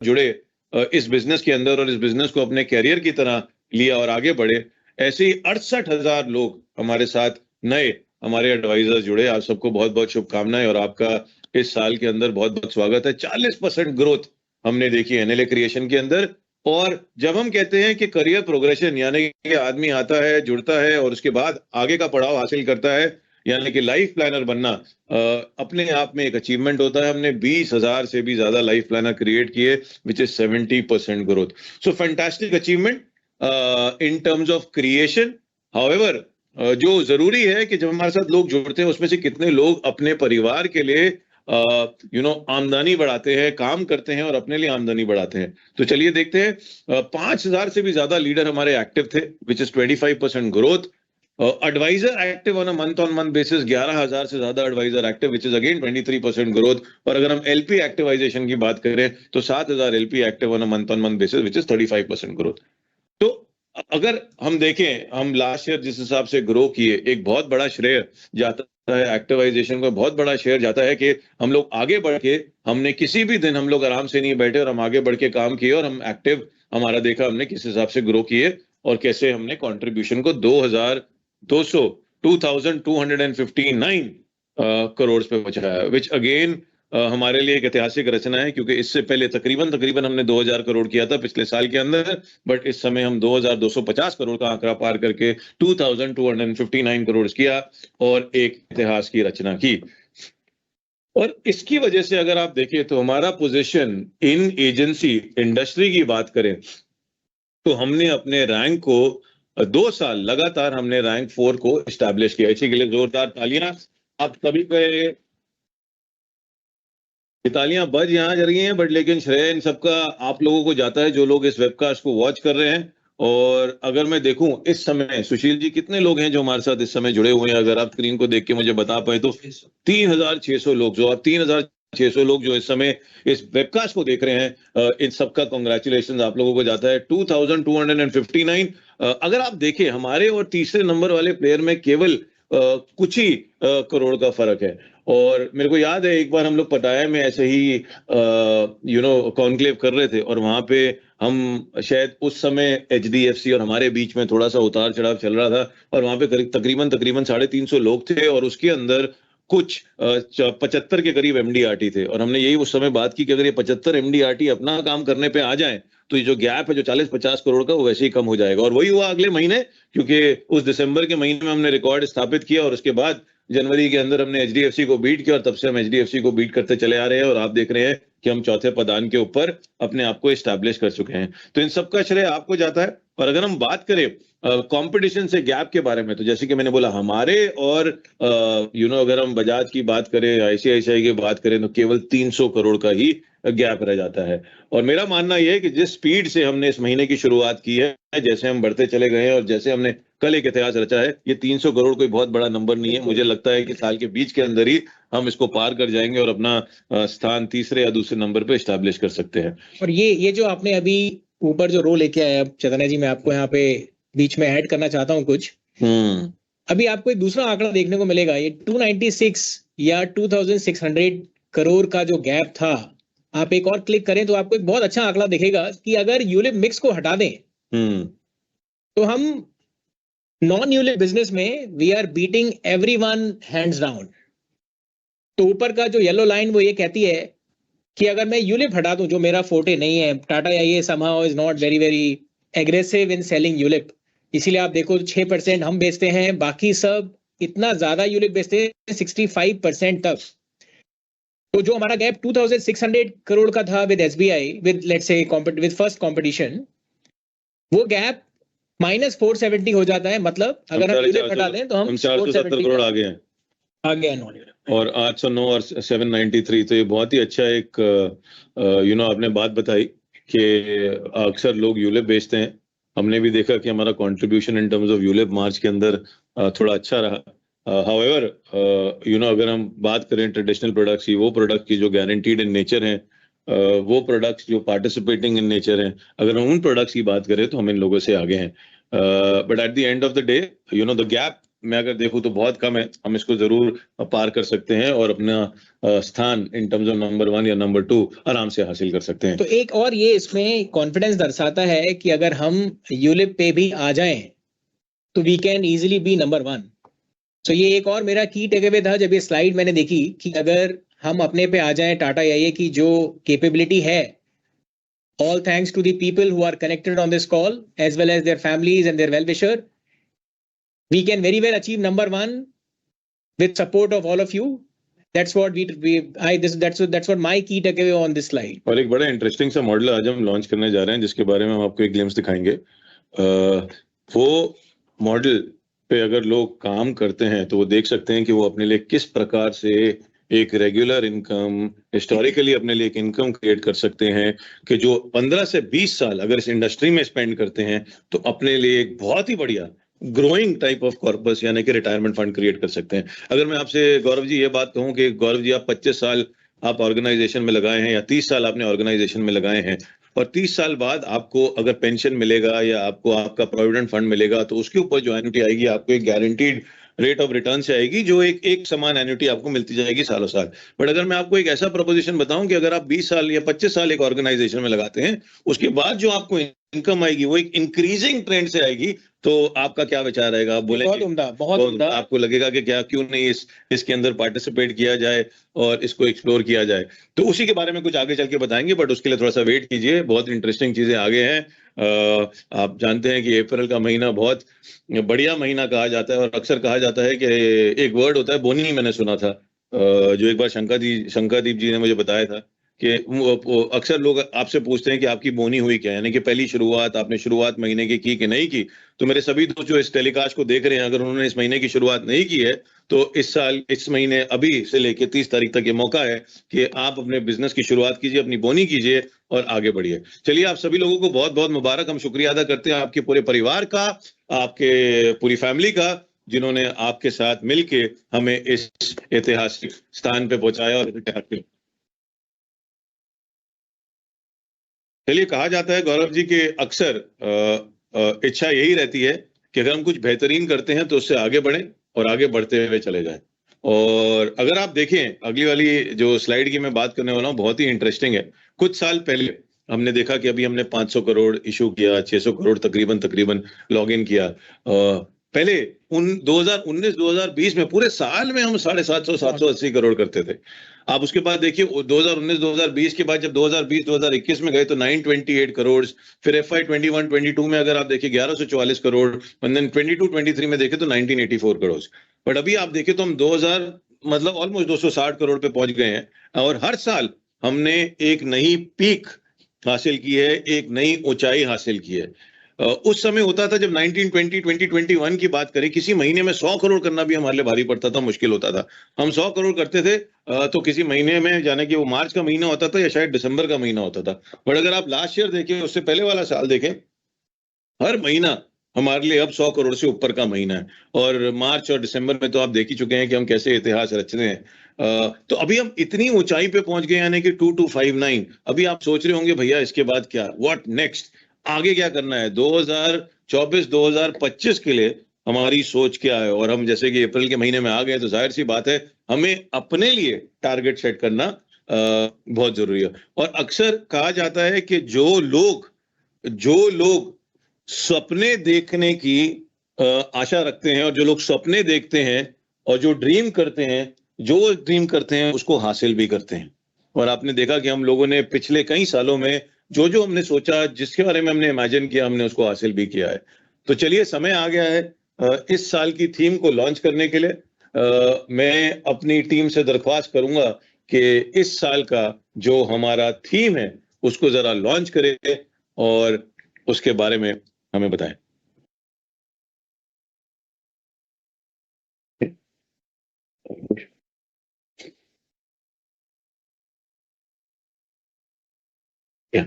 जुड़े इस बिजनेस के अंदर और इस बिजनेस को अपने कैरियर की तरह लिया और आगे बढ़े, ऐसे ही 68,000 लोग हमारे साथ नए हमारे एडवाइजर जुड़े। आप सबको बहुत बहुत शुभकामनाएं और आपका इस साल के अंदर बहुत बहुत स्वागत है। 40% ग्रोथ हमने देखी एनएलए क्रिएशन के अंदर। और जब हम कहते हैं कि करियर प्रोग्रेशन, यानी कि आदमी आता है, जुड़ता है और उसके बाद आगे का पड़ाव हासिल करता है, यानी कि लाइफ प्लानर बनना अपने आप में एक अचीवमेंट होता है। हमने 20,000 से भी ज्यादा लाइफ प्लानर क्रिएट किए, विच is 70% growth. So fantastic achievement in terms of creation. However, जो जरूरी है कि जब हमारे साथ लोग जुड़ते हैं उसमें से कितने लोग अपने परिवार के लिए आमदनी बढ़ाते हैं, काम करते हैं और अपने लिए आमदनी बढ़ाते हैं। तो चलिए देखते हैं। 5,000 से भी ज्यादा लीडर हमारे एक्टिव थे, which is 25% growth. Advisor active on a month on month basis 11,000 से ज्यादा advisor active, which is again 23% growth. और अगर हम एलपी एक्टिवाइजेशन की बात करें तो 7,000 LP active on a month on month basis, which is 35% growth. तो अगर हम देखें, हम लास्ट ईयर जिस हिसाब से ग्रो किए, एक बहुत बड़ा श्रेय जाता है एक्टिवाइजेशन को, बहुत बड़ा श्रेय जाता है कि हम लोग आगे बढ़ के, हमने किसी भी दिन हम लोग आराम से नहीं बैठे और हम आगे बढ़ के काम किए और हम एक्टिव हमारा देखा हमने किस हिसाब से ग्रो किए और कैसे हमने कंट्रीब्यूशन को 2,259 करोड़ पे पहुंचाया, विच अगेन हमारे लिए एक ऐतिहासिक रचना है, क्योंकि इससे पहले तकरीबन हमने 2,000 करोड़ किया था पिछले साल के अंदर, बट इस समय हम 2,250 करोड़ का आंकड़ा पार करके 2,259 करोड़ किया और एक इतिहास की रचना की। और इसकी वजह से अगर आप देखें तो हमारा पोजीशन इन एजेंसी इंडस्ट्री की बात करें तो हमने अपने रैंक को 2 साल लगातार हमने रैंक 4 को एस्टैब्लिश किया। इसी के लिए जोरदार तालियां आप सभी पे। तालियां बज यहां जा रही हैं, बट लेकिन श्रेय इन सबका आप लोगों को जाता है जो लोग इस वेबकास्ट को वॉच कर रहे हैं। और अगर मैं देखूं इस समय, सुशील जी, कितने लोग हैं जो हमारे साथ इस समय जुड़े हुए हैं? अगर आप स्क्रीन को देख के मुझे बता पाए तो 3,600 लोग, जो आप 3,600 लोग जो इस समय इस वेबकास्ट को देख रहे हैं, इन सबका कॉन्ग्रेचुलेशन आप लोगों को जाता है। 2,259। अगर आप देखें हमारे और तीसरे नंबर वाले प्लेयर में केवल कुछ ही करोड़ का फर्क है। और मेरे को याद है एक बार हम लोग पटाया में ऐसे ही कॉन्क्लेव कर रहे थे और वहां पे हम शायद उस समय एचडीएफसी और हमारे बीच में थोड़ा सा उतार चढ़ाव चल रहा था और वहां पे तकरीबन 350 लोग थे और उसके अंदर कुछ 75 के करीब एमडीआरटी थे। और हमने यही उस समय बात की कि अगर ये 75 एमडीआरटी अपना काम करने पे आ जाए तो ये जो गैप है जो 40-50 करोड़ का, वो वैसे ही कम हो जाएगा। और वही हुआ अगले महीने, क्योंकि उस दिसंबर के महीने में हमने रिकॉर्ड स्थापित किया और उसके बाद जनवरी के अंदर हमने एचडीएफसी को बीट किया और तब से हम एचडीएफसी को बीट करते चले आ रहे हैं और आप देख रहे हैं कि हम चौथे पदान के ऊपर अपने आप को एस्टैब्लिश कर चुके हैं। तो इन सबका श्रेय आपको जाता है। और अगर हम बात करें कंपटीशन से गैप के बारे में, तो जैसे कि मैंने बोला हमारे और अगर हम बजाज की बात करें, आईसीआईसीआई की बात करें, तो केवल 300 करोड़ का ही गैप रह जाता है। और मेरा मानना यह है कि जिस स्पीड से हमने इस महीने की शुरुआत की है, जैसे हम बढ़ते चले गए हैं और जैसे हमने कल एक इतिहास रचा है, ये 300 करोड़ कोई बहुत बड़ा नंबर नहीं है। मुझे लगता है कि साल के बीच के अंदर ही हम इसको पार कर जाएंगे और अपना स्थान तीसरे या दूसरे नंबर पे एस्टैब्लिश कर सकते हैं। और ये जो आपने अभी ऊपर जो रो लेके आए, अब चैतन्य जी मैं आपको यहाँ पे बीच में ऐड करना चाहता हूँ कुछ। अभी आपको एक दूसरा आंकड़ा देखने को मिलेगा, ये 296 या 2,600 करोड़ का जो गैप था, आप एक और क्लिक करें तो आपको एक बहुत अच्छा आंकड़ा दिखेगा कि अगर यूलिप मिक्स को हटा दें तो हम नॉन यूलिप बिजनेस में we are beating everyone hands down. तो ऊपर का जो येलो लाइन वो ये कहती है कि अगर मैं यूलिप हटा दूं, जो मेरा फोर्टे नहीं है, टाटा ये somehow is not very aggressive in selling ULIP, इसीलिए आप देखो 6% हम बेचते हैं, बाकी सब इतना ज्यादा यूलिप बेचते हैं 65% तक। तो जो हमारा गैप 2,600 करोड़ का था with SBI, with let's say with first competition, वो गैप -470 हो जाता है। मतलब अगर हम यूलिप हटा दें तो हम 470 करोड़ आ गए हैं, आ गया नॉन यूलिप। और 809 और 793। तो ये बहुत ही अच्छा एक आपने बात बताई कि अक्सर लोग यूलिप बेचते हैं। हमने भी देखा कि हमारा contribution in terms of ULIP March के अंदर थोड़ा अच्छा रहा। हाउएवर अगर हम बात करें ट्रेडिशनल प्रोडक्ट्स की, वो प्रोडक्ट की जो गारंटीड इन नेचर हैं, वो प्रोडक्ट्स जो पार्टिसिपेटिंग इन नेचर हैं, अगर हम उन प्रोडक्ट्स की बात करें तो हम इन लोगों से आगे हैं। But at the end of the day the gap मैं अगर देखूं तो बहुत कम है, हम इसको जरूर पार कर सकते हैं और अपना स्थान इन टर्म्स ऑफ नंबर 1 या नंबर 2 आराम से हासिल कर सकते हैं। तो एक और ये इसमें कॉन्फिडेंस दर्शाता है कि अगर हम यूलिप पे भी आ जाएं तो we can easily be number 1। तो ये एक और मेरा की टेक अवे था जब ये स्लाइड मैंने देखी कि अगर हम अपने पे आ जाएं टाटा एआईए की जो कैपेबिलिटी है, all thanks to the people who are connected on this call as well as their families and their well-wisher, we can very well achieve number 1 with support of all of you. That's what that's what my key takeaway on this slide. और एक बड़ा interesting सा model आज हम launch करने जा रहे हैं जिसके बारे में हम आपको एक ग्लिम्स दिखाएंगे। वो मॉडल पे अगर लोग काम करते हैं तो वो देख सकते हैं कि वो अपने लिए किस प्रकार से एक रेगुलर इनकम, हिस्टोरिकली अपने लिए एक इनकम क्रिएट कर सकते हैं कि जो 15 से 20 साल अगर इस इंडस्ट्री में स्पेंड करते हैं तो अपने लिए एक बहुत ही बढ़िया ग्रोइंग टाइप ऑफ कॉर्पस यानी कि रिटायरमेंट फंड क्रिएट कर सकते हैं। अगर मैं आपसे गौरव जी ये बात कहूं कि गौरव जी आप 25 साल आप ऑर्गेनाइजेशन में लगाए हैं या 30 साल आपने ऑर्गेनाइजेशन में लगाए हैं और 30 साल बाद आपको अगर पेंशन मिलेगा या आपको आपका प्रोविडेंट फंड मिलेगा तो उसके ऊपर जो एन्युटी आएगी आपको एक गारंटीड रेट ऑफ रिटर्न से आएगी जो एक समान एन्युटी आपको मिलती जाएगी सालों साल। बट अगर मैं आपको एक ऐसा प्रोपोजिशन बताऊं कि अगर आप 20 साल या 25 साल एक ऑर्गेनाइजेशन में लगाते हैं उसके बाद जो आपको इनकम आएगी वो एक इंक्रीजिंग ट्रेंड से आएगी, तो आपका क्या विचार रहेगा? आप बोलेंगे बहुत उम्दा। आपको लगेगा कि क्या क्यों नहीं इसके अंदर पार्टिसिपेट किया जाए और इसको एक्सप्लोर किया जाए, तो उसी के बारे में कुछ आगे चल के बताएंगे। बट उसके लिए थोड़ा सा वेट कीजिए, बहुत इंटरेस्टिंग चीजें आगे हैं। आप जानते हैं कि अप्रैल का महीना बहुत बढ़िया महीना कहा जाता है और अक्सर कहा जाता है कि एक वर्ड होता है बोनी, मैंने सुना था जो एक बार शंकादीप जी ने मुझे बताया था कि अक्सर लोग आपसे पूछते हैं कि आपकी बोनी हुई क्या, यानी कि पहली शुरुआत आपने शुरुआत महीने की कि नहीं की। तो मेरे सभी दोस्त जो इस टेलीकास्ट को देख रहे हैं अगर उन्होंने इस महीने की शुरुआत नहीं की है तो इस साल इस महीने अभी से लेके 30 तारीख तक ये मौका है कि आप अपने बिजनेस की शुरुआत कीजिए, अपनी बोनी कीजिए और आगे बढ़िए। चलिए, आप सभी लोगों को बहुत बहुत मुबारक, हम शुक्रिया अदा करते हैं आपके पूरे परिवार का, आपके पूरी फैमिली का, जिन्होंने आपके साथ मिलके हमें इस ऐतिहासिक स्थान पे पहुंचाया। और चलिए, कहा जाता है गौरव जी के अक्सर इच्छा यही रहती है कि अगर हम कुछ बेहतरीन करते हैं तो उससे आगे बढ़ें और आगे बढ़ते हुए चले जाएं। और अगर आप देखें अगली वाली जो स्लाइड की मैं बात करने वाला हूं बहुत ही इंटरेस्टिंग है। कुछ साल पहले हमने देखा कि अभी हमने 500 करोड़ इशू किया, 600 करोड़ तकरीबन लॉग इन किया। पहले 2019-2020 में पूरे साल में हम 750 780 करोड़ करते थे। आप उसके बाद देखिए 2019-2020 के बाद जब 2020-2021 में गए तो 928 करोड़, फिर FY 21-22 में अगर आप देखिए 1144 करोड़, और देन 22-23 में देखे तो 1984 करोड़। बट अभी आप देखें तो हम 2000 मतलब ऑलमोस्ट 260 करोड़ पे पहुंच गए हैं और हर साल हमने एक नई पीक हासिल की है, एक नई ऊंचाई हासिल की है। उस समय होता था जब 2021 की बात करें, किसी महीने में 100 करोड़ करना भी हमारे लिए भारी पड़ता था, मुश्किल होता था। हम 100 करोड़ करते थे तो किसी महीने में, जाने कि वो मार्च का महीना होता था या शायद दिसंबर का महीना होता था। बट अगर आप लास्ट ईयर देखें, उससे पहले वाला साल देखें, हर महीना हमारे लिए अब 100 करोड़ से ऊपर का महीना है। और मार्च और दिसंबर में तो आप देख ही चुके हैं कि हम कैसे इतिहास रच रहे हैं। तो अभी हम इतनी ऊंचाई पे पहुंच गए यानी कि 2259। अभी आप सोच रहे होंगे भैया इसके बाद क्या, व्हाट नेक्स्ट, आगे क्या करना है? 2024-2025 के लिए हमारी सोच क्या है? और हम जैसे कि अप्रैल के महीने में आ गए तो जाहिर सी बात है हमें अपने लिए टारगेट सेट करना बहुत जरूरी है। और अक्सर कहा जाता है कि जो लोग सपने देखने की आशा रखते हैं और जो लोग सपने देखते हैं और जो ड्रीम करते हैं, जो ड्रीम करते हैं उसको हासिल भी करते हैं। और आपने देखा कि हम लोगों ने पिछले कई सालों में जो जो हमने सोचा, जिसके बारे में हमने इमेजिन किया, हमने उसको हासिल भी किया है। तो चलिए, समय आ गया है इस साल की थीम को लॉन्च करने के लिए। मैं अपनी टीम से दरख्वास्त करूंगा कि इस साल का जो हमारा थीम है उसको जरा लॉन्च करें और उसके बारे में हमें बताएं। Yeah.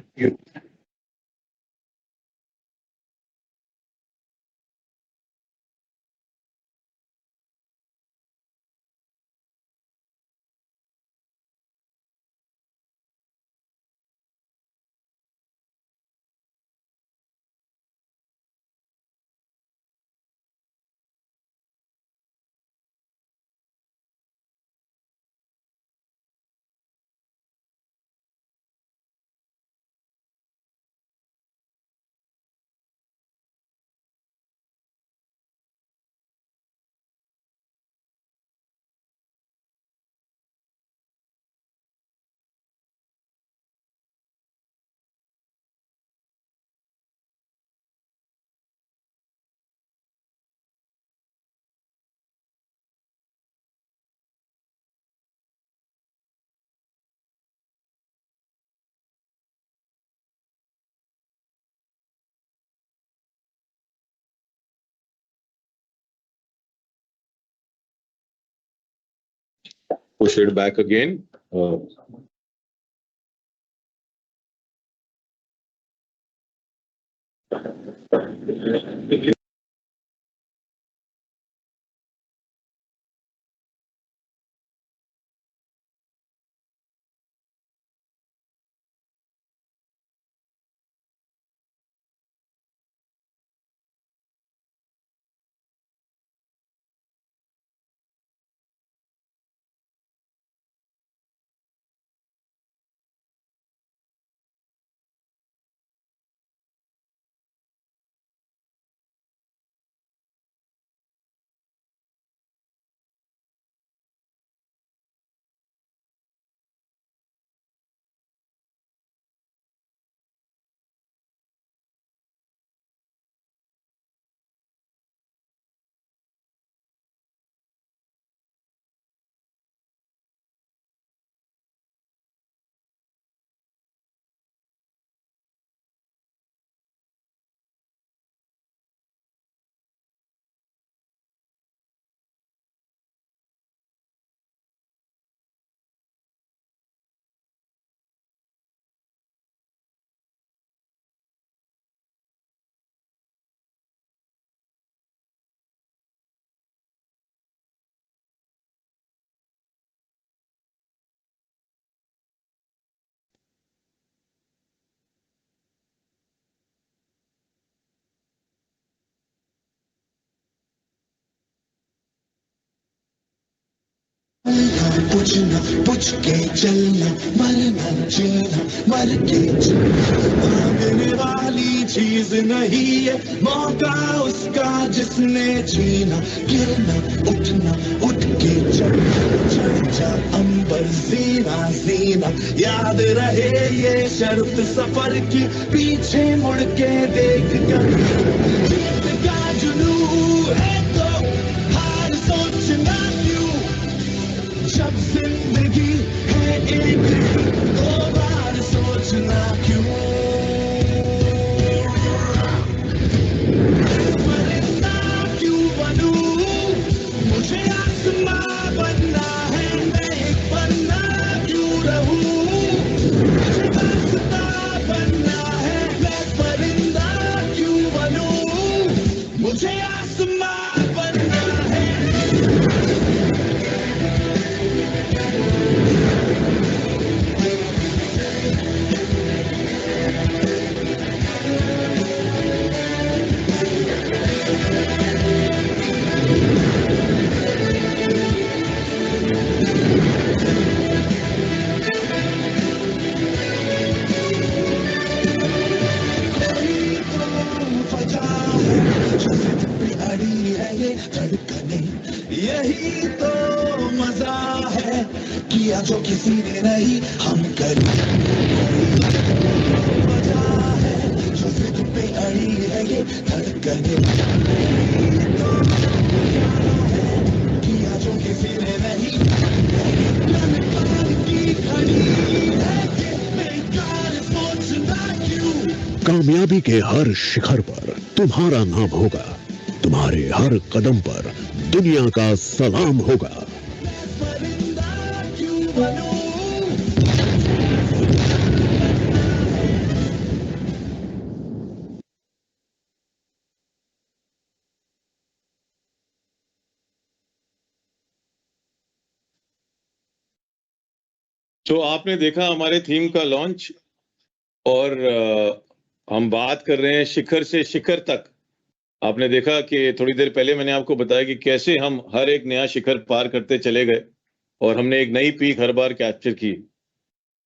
push it back again. पूछना पूछ के चलना, मरना जीना मर के मांगने वाली चीज नहीं है मौका उसका जिसने जीना। गिरना उठना उठ के चढ़ जा अंबर जीना जीना, याद रहे ये शर्त सफर की, पीछे मुड़ के देख कर जीत का जुनून है तो हार सोचना क्यों, जब जिंदगी है एक दो बार सोचना क्यों। परिंदा क्यों बनूं, मुझे आसमां बनना है, मैं एक पन्ना क्यों रहूं, मुझे रास्ता बनना है, मैं परिंदा क्यों बनूं, मुझे आसमां बनना है। यही तो मजा है, किया जो किसी ने नहीं हम करें। मजा है जो जिद पे अड़ी है ये धड़कने, तो किया जो किसी ने नहीं। की खड़ी है कि बेकार सोचना क्यों। कामयाबी के हर शिखर पर तुम्हारा नाम होगा, तुम्हारे हर कदम पर दुनिया का सलाम होगा। परिंदा क्यों बनूं, तो आपने देखा हमारे थीम का लॉन्च, और हम बात कर रहे हैं शिखर से शिखर तक। आपने देखा कि थोड़ी देर पहले मैंने आपको बताया कि कैसे हम हर एक नया शिखर पार करते चले गए और हमने एक नई पीक हर बार कैप्चर की।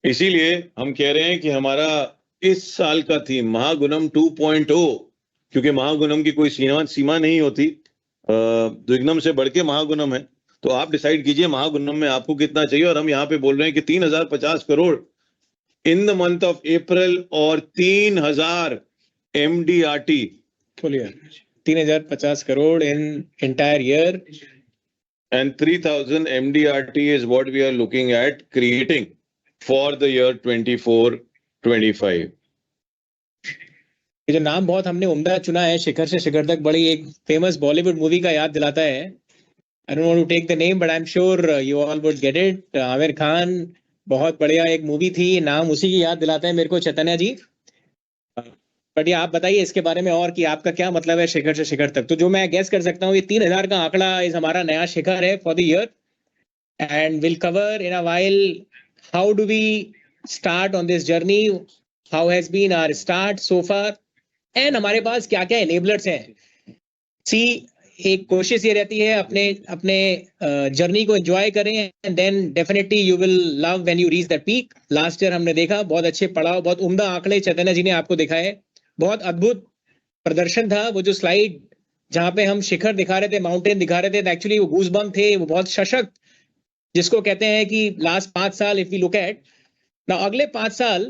इसीलिए हम कह रहे हैं कि हमारा इस साल का थीम महागुणम 2.0, क्योंकि महागुणम की कोई सीमा नहीं होती, द्विगुणम से बढ़ के महागुणम है। तो आप डिसाइड कीजिए महागुणम में आपको कितना चाहिए। और हम यहाँ पे बोल रहे हैं कि 3050 crore in the month of April और 3000 MDRT full year 3050 crore in entire year, and 3000 MDRT is what we are looking at creating for the year 24-25. ये जो नाम बहुत हमने उम्दा चुना है, शिखर से शिखर तक, बड़ी एक फेमस बॉलीवुड मूवी का याद दिलाता है। I don't want to take the name, but I'm sure you all would get it. Aamir Khan, बहुत बढ़िया एक मूवी थी, नाम उसी की याद दिलाता है मेरे को चैतन्य जी। बट ये आप बताइए इसके बारे में और कि आपका क्या मतलब है शिखर से शिखर तक। तो जो मैं गैस कर सकता हूँ, ये 3000 का आंकड़ा इस हमारा नया शिखर है for the year, and will cover in a while how do we start on this journey, how has been our start so far, and हमारे पास क्या क्या एनेबलर्स हैं। सी, एक कोशिश ये रहती है अपने अपने जर्नी को एंजॉय करें, and then definitely you will love when you reach that peak. Last year हमने देखा बहुत अच्छे पड़ाव, बहुत उम्दा आंकड़े चैतन्य जी ने आपको दिखाए, बहुत अद्भुत प्रदर्शन था। वो जो स्लाइड जहां पे हम शिखर दिखा रहे थे, माउंटेन दिखा रहे थे, एक्चुअली वो गूज़बम्प थे, वो बहुत सशक्त, जिसको कहते हैं कि लास्ट 5 साल इफ वी लुक एट ना, अगले 5 साल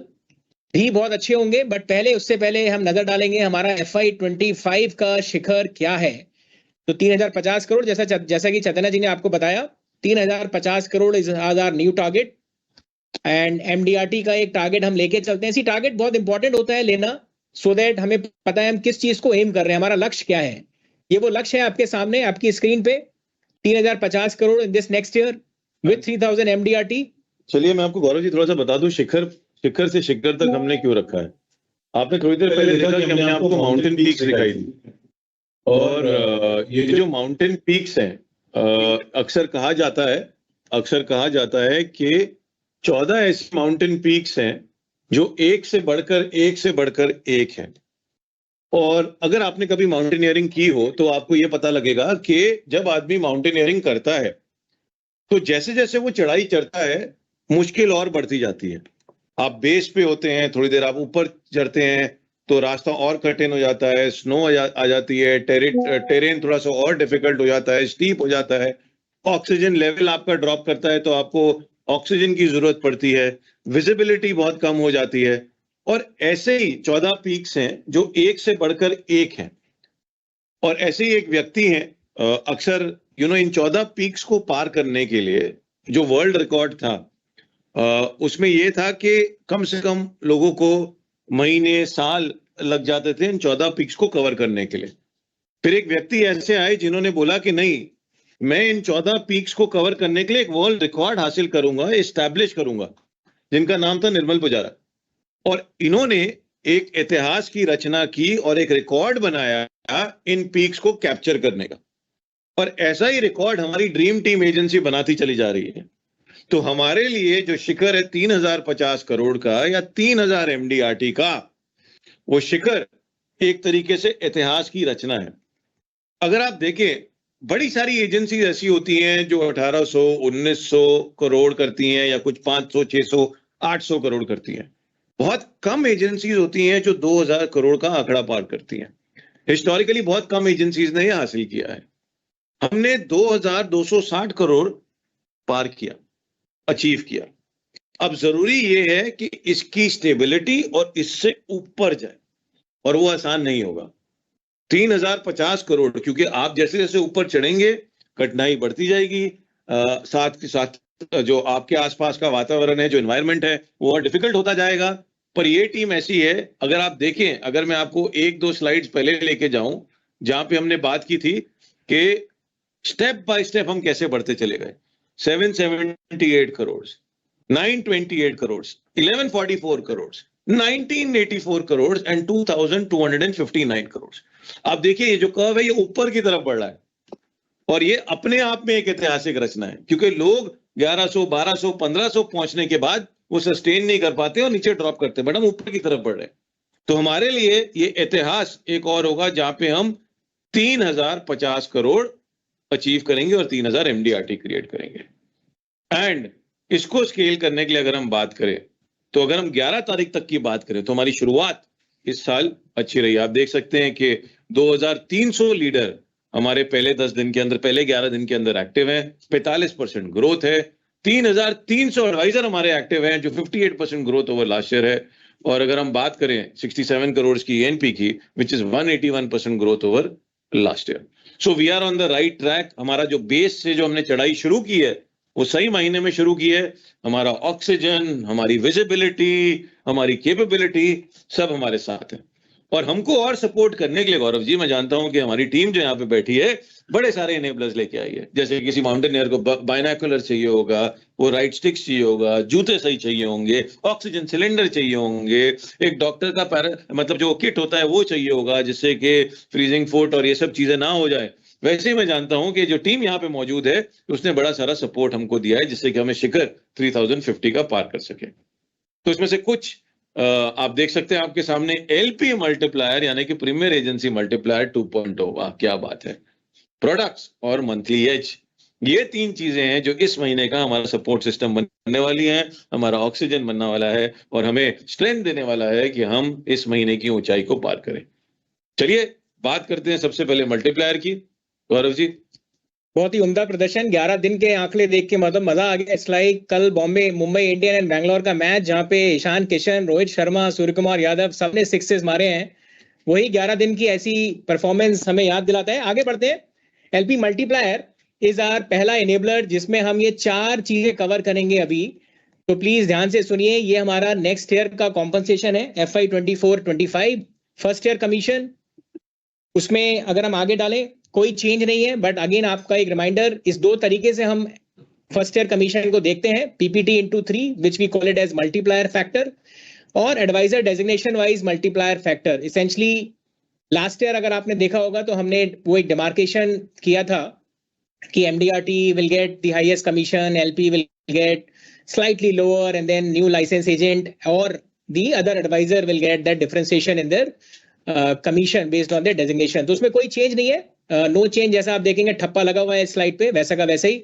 भी बहुत अच्छे होंगे। बट पहले, उससे पहले हम नजर डालेंगे हमारा FY25 का शिखर क्या है। तो 3050 करोड़, जैसा कि चैतन्य जी ने आपको बताया, 3050 crore is our new target, and MDRT का एक टारगेट हम लेके चलते हैं। इसी टारगेट बहुत इंपॉर्टेंट होता है लेना, सो दैट हमें पता है हम किस चीज को एम कर रहे हैं, हमारा लक्ष्य क्या है। ये वो लक्ष्य है आपके सामने, आपकी स्क्रीन पे, 3050 crore in this next year with 3000 MDRT। चलिए मैं आपको गौरव जी थोड़ा सा बता दूं, शिखर से शिखर तक हमने क्यों रखा है। आपने थोड़ी देर पहले देखा कि हमने आपको माउंटेन पीक्स दिखाई दी, और ये जो माउंटेन पीक्स हैं, अक्सर कहा जाता है कि 14 ऐसे माउंटेन पीक्स हैं जो एक से बढ़कर एक हैं। और अगर आपने कभी माउंटेनियरिंग की हो तो आपको यह पता लगेगा कि जब आदमी माउंटेनियरिंग करता है तो जैसे जैसे वो चढ़ाई चढ़ता है, मुश्किल और बढ़ती जाती है। आप बेस पे होते हैं, थोड़ी देर आप ऊपर चढ़ते हैं तो रास्ता और कठिन हो जाता है, स्नो आ जाती है, टेरेन थोड़ा सा और डिफिकल्ट हो जाता है, स्टीप हो जाता है, ऑक्सीजन लेवल आपका ड्रॉप करता है तो आपको ऑक्सीजन की जरूरत पड़ती है, विजिबिलिटी बहुत कम हो जाती है। और ऐसे ही 14 पीक्स हैं जो एक से बढ़कर एक हैं। और ऐसे ही एक व्यक्ति हैं, अक्सर इन 14 पीक्स को पार करने के लिए जो वर्ल्ड रिकॉर्ड था, उसमें यह था कि कम से कम लोगों को महीने साल लग जाते थे इन 14 पीक्स को कवर करने के लिए। फिर एक व्यक्ति ऐसे आए जिन्होंने बोला कि नहीं, मैं इन 14 पीक्स को कवर करने के लिए एक वर्ल्ड रिकॉर्ड हासिल करूंगा, एस्टैब्लिश करूंगा, जिनका नाम था निर्मल पुजारा। और इन्होंने एक इतिहास की रचना की और एक रिकॉर्ड बनाया इन पीक्स को कैप्चर करने का। और ऐसा ही रिकॉर्ड हमारी ड्रीम टीम एजेंसी बनाती चली जा रही है। तो हमारे लिए जो शिखर है 3050 करोड़ का या 3000 MDRT का, वो शिखर एक तरीके से इतिहास की रचना है। अगर आप देखें, बड़ी सारी एजेंसी ऐसी होती हैं जो 1800, 1900 करोड़ करती हैं, या कुछ 500, 600, 800 करोड़ करती हैं। बहुत कम एजेंसीज होती हैं जो 2000 करोड़ का आंकड़ा पार करती हैं। हिस्टोरिकली बहुत कम एजेंसीज ने यह हासिल किया है। हमने 2260 करोड़ पार किया, अचीव किया। अब जरूरी यह है कि इसकी स्टेबिलिटी और इससे ऊपर जाए, और वो आसान नहीं होगा। 3050 करोड़, क्योंकि आप जैसे जैसे ऊपर चढ़ेंगे कठिनाई बढ़ती जाएगी, साथ के साथ जो आपके आसपास का वातावरण है, जो एनवायरनमेंट है, वो और डिफिकल्ट होता जाएगा। पर ये टीम ऐसी है, अगर आप देखें, अगर मैं आपको 1-2 स्लाइड्स पहले लेके जाऊं जहां पे हमने बात की थी कि स्टेप बाय स्टेप हम कैसे बढ़ते चले गए। 778 करोड़, 928 करोड़, 1144 करोड़, 1984 करोड़ एंड 2259 करोड़। आप देखिए ये जो कर्व है ये ऊपर की तरफ बढ़ रहा है, और ये अपने आप में एक ऐतिहासिक रचना है, क्योंकि लोग 1100, 1200, 1500 पहुंचने के बाद वो सस्टेन नहीं कर पाते और नीचे ड्रॉप करते, बट हम ऊपर की तरफ बढ़ रहे हैं। तो हमारे लिए ये इतिहास एक और होगा जहां पे हम 3050 करोड़ अचीव करेंगे और 3000 MDRT क्रिएट करेंगे। एंड इसको स्केल करने के लिए अगर हम बात करें, तो अगर हम 11 तारीख तक की बात करें तो हमारी शुरुआत इस साल अच्छी रही। आप देख सकते हैं कि 2300 लीडर हमारे पहले 10 दिन के अंदर, पहले 11 दिन के अंदर एक्टिव हैं, 45% ग्रोथ है। 3300 एडवाइजर हमारे एक्टिव हैं, जो 58% ग्रोथ ओवर लास्ट ईयर है। और अगर हम बात करें 67 करोड़ की ENP की, which is 181% growth over last year. So we are on the right track. हमारा जो बेस से जो हमने चढ़ाई शुरू की है वो सही महीने में शुरू की है। हमारा ऑक्सीजन, हमारी विजिबिलिटी, हमारी कैपेबिलिटी सब हमारे साथ है। और हमको और सपोर्ट करने के लिए गौरव जी, मैं जानता हूं कि हमारी टीम जो यहाँ पे बैठी है बड़े सारे इनेबलर्स लेके आई है। जैसे किसी माउंटेनियर को बाइनोकुलर चाहिए होगा, वो राइट स्टिक्स चाहिए होगा, जूते सही चाहिए होंगे, ऑक्सीजन सिलेंडर चाहिए होंगे, एक डॉक्टर का मतलब जो किट होता है वो चाहिए होगा, जिससे कि फ्रीजिंग फुट और ये सब चीजें ना हो जाए। वैसे ही मैं जानता हूं कि जो टीम यहाँ पे मौजूद है उसने बड़ा सारा सपोर्ट हमको दिया है, जिससे कि हमें शिखर 3050 का पार कर सके। तो इसमें से कुछ आप देख सकते हैं आपके सामने एलपी मल्टीप्लायर, यानी कि प्रीमियर एजेंसी मल्टीप्लायर 2.0। वाह क्या बात है। प्रोडक्ट्स और मंथली एज, ये तीन चीजें हैं जो इस महीने का हमारा सपोर्ट सिस्टम बनने वाली हैं, हमारा ऑक्सीजन बनने वाला है और हमें स्ट्रेंथ देने वाला है कि हम इस महीने की ऊंचाई को पार करें। चलिए बात करते हैं सबसे पहले मल्टीप्लायर की। गौरव जी, बहुत ही उम्दा प्रदर्शन, 11 दिन के आंकड़े देख के मतलब मजा आ गया। इट्स लाइक कल बॉम्बे मुंबई इंडियन एंड बैंगलोर का मैच, जहां पे ईशान किशन, रोहित शर्मा, सूर्य कुमार यादव सबने सिक्सेस मारे हैं। वही 11 दिन की ऐसी परफॉर्मेंस हमें याद दिलाता है। आगे बढ़ते हैं। एलपी मल्टीप्लायर इज आवर पहला इनेबलर, जिसमें हम ये 4 चीजें कवर करेंगे अभी। तो प्लीज ध्यान से सुनिए। ये हमारा नेक्स्ट ईयर का कॉम्पनसेशन है, FY 24-25 फर्स्ट ईयर कमीशन। उसमें अगर हम आगे डालें कोई चेंज नहीं है, बट अगेन आपका एक रिमाइंडर, इस 2 तरीके से हम फर्स्ट ईयर कमीशन को देखते हैं, PPT into 3 which we call it as multiplier factor, और advisor designation wise multiplier factor. Essentially last year अगर आपने देखा होगा तो हमने वो एक डिमार्केशन किया था कि MDRT will get the highest commission, LP will get slightly lower, and then new license agent और the other advisor will get that differentiation in their commission based on their designation. तो उसमें कोई change नहीं है, no change. जैसा आप देखेंगे ठप्पा लगा हुआ है स्लाइड पे, वैसा का वैसे ही।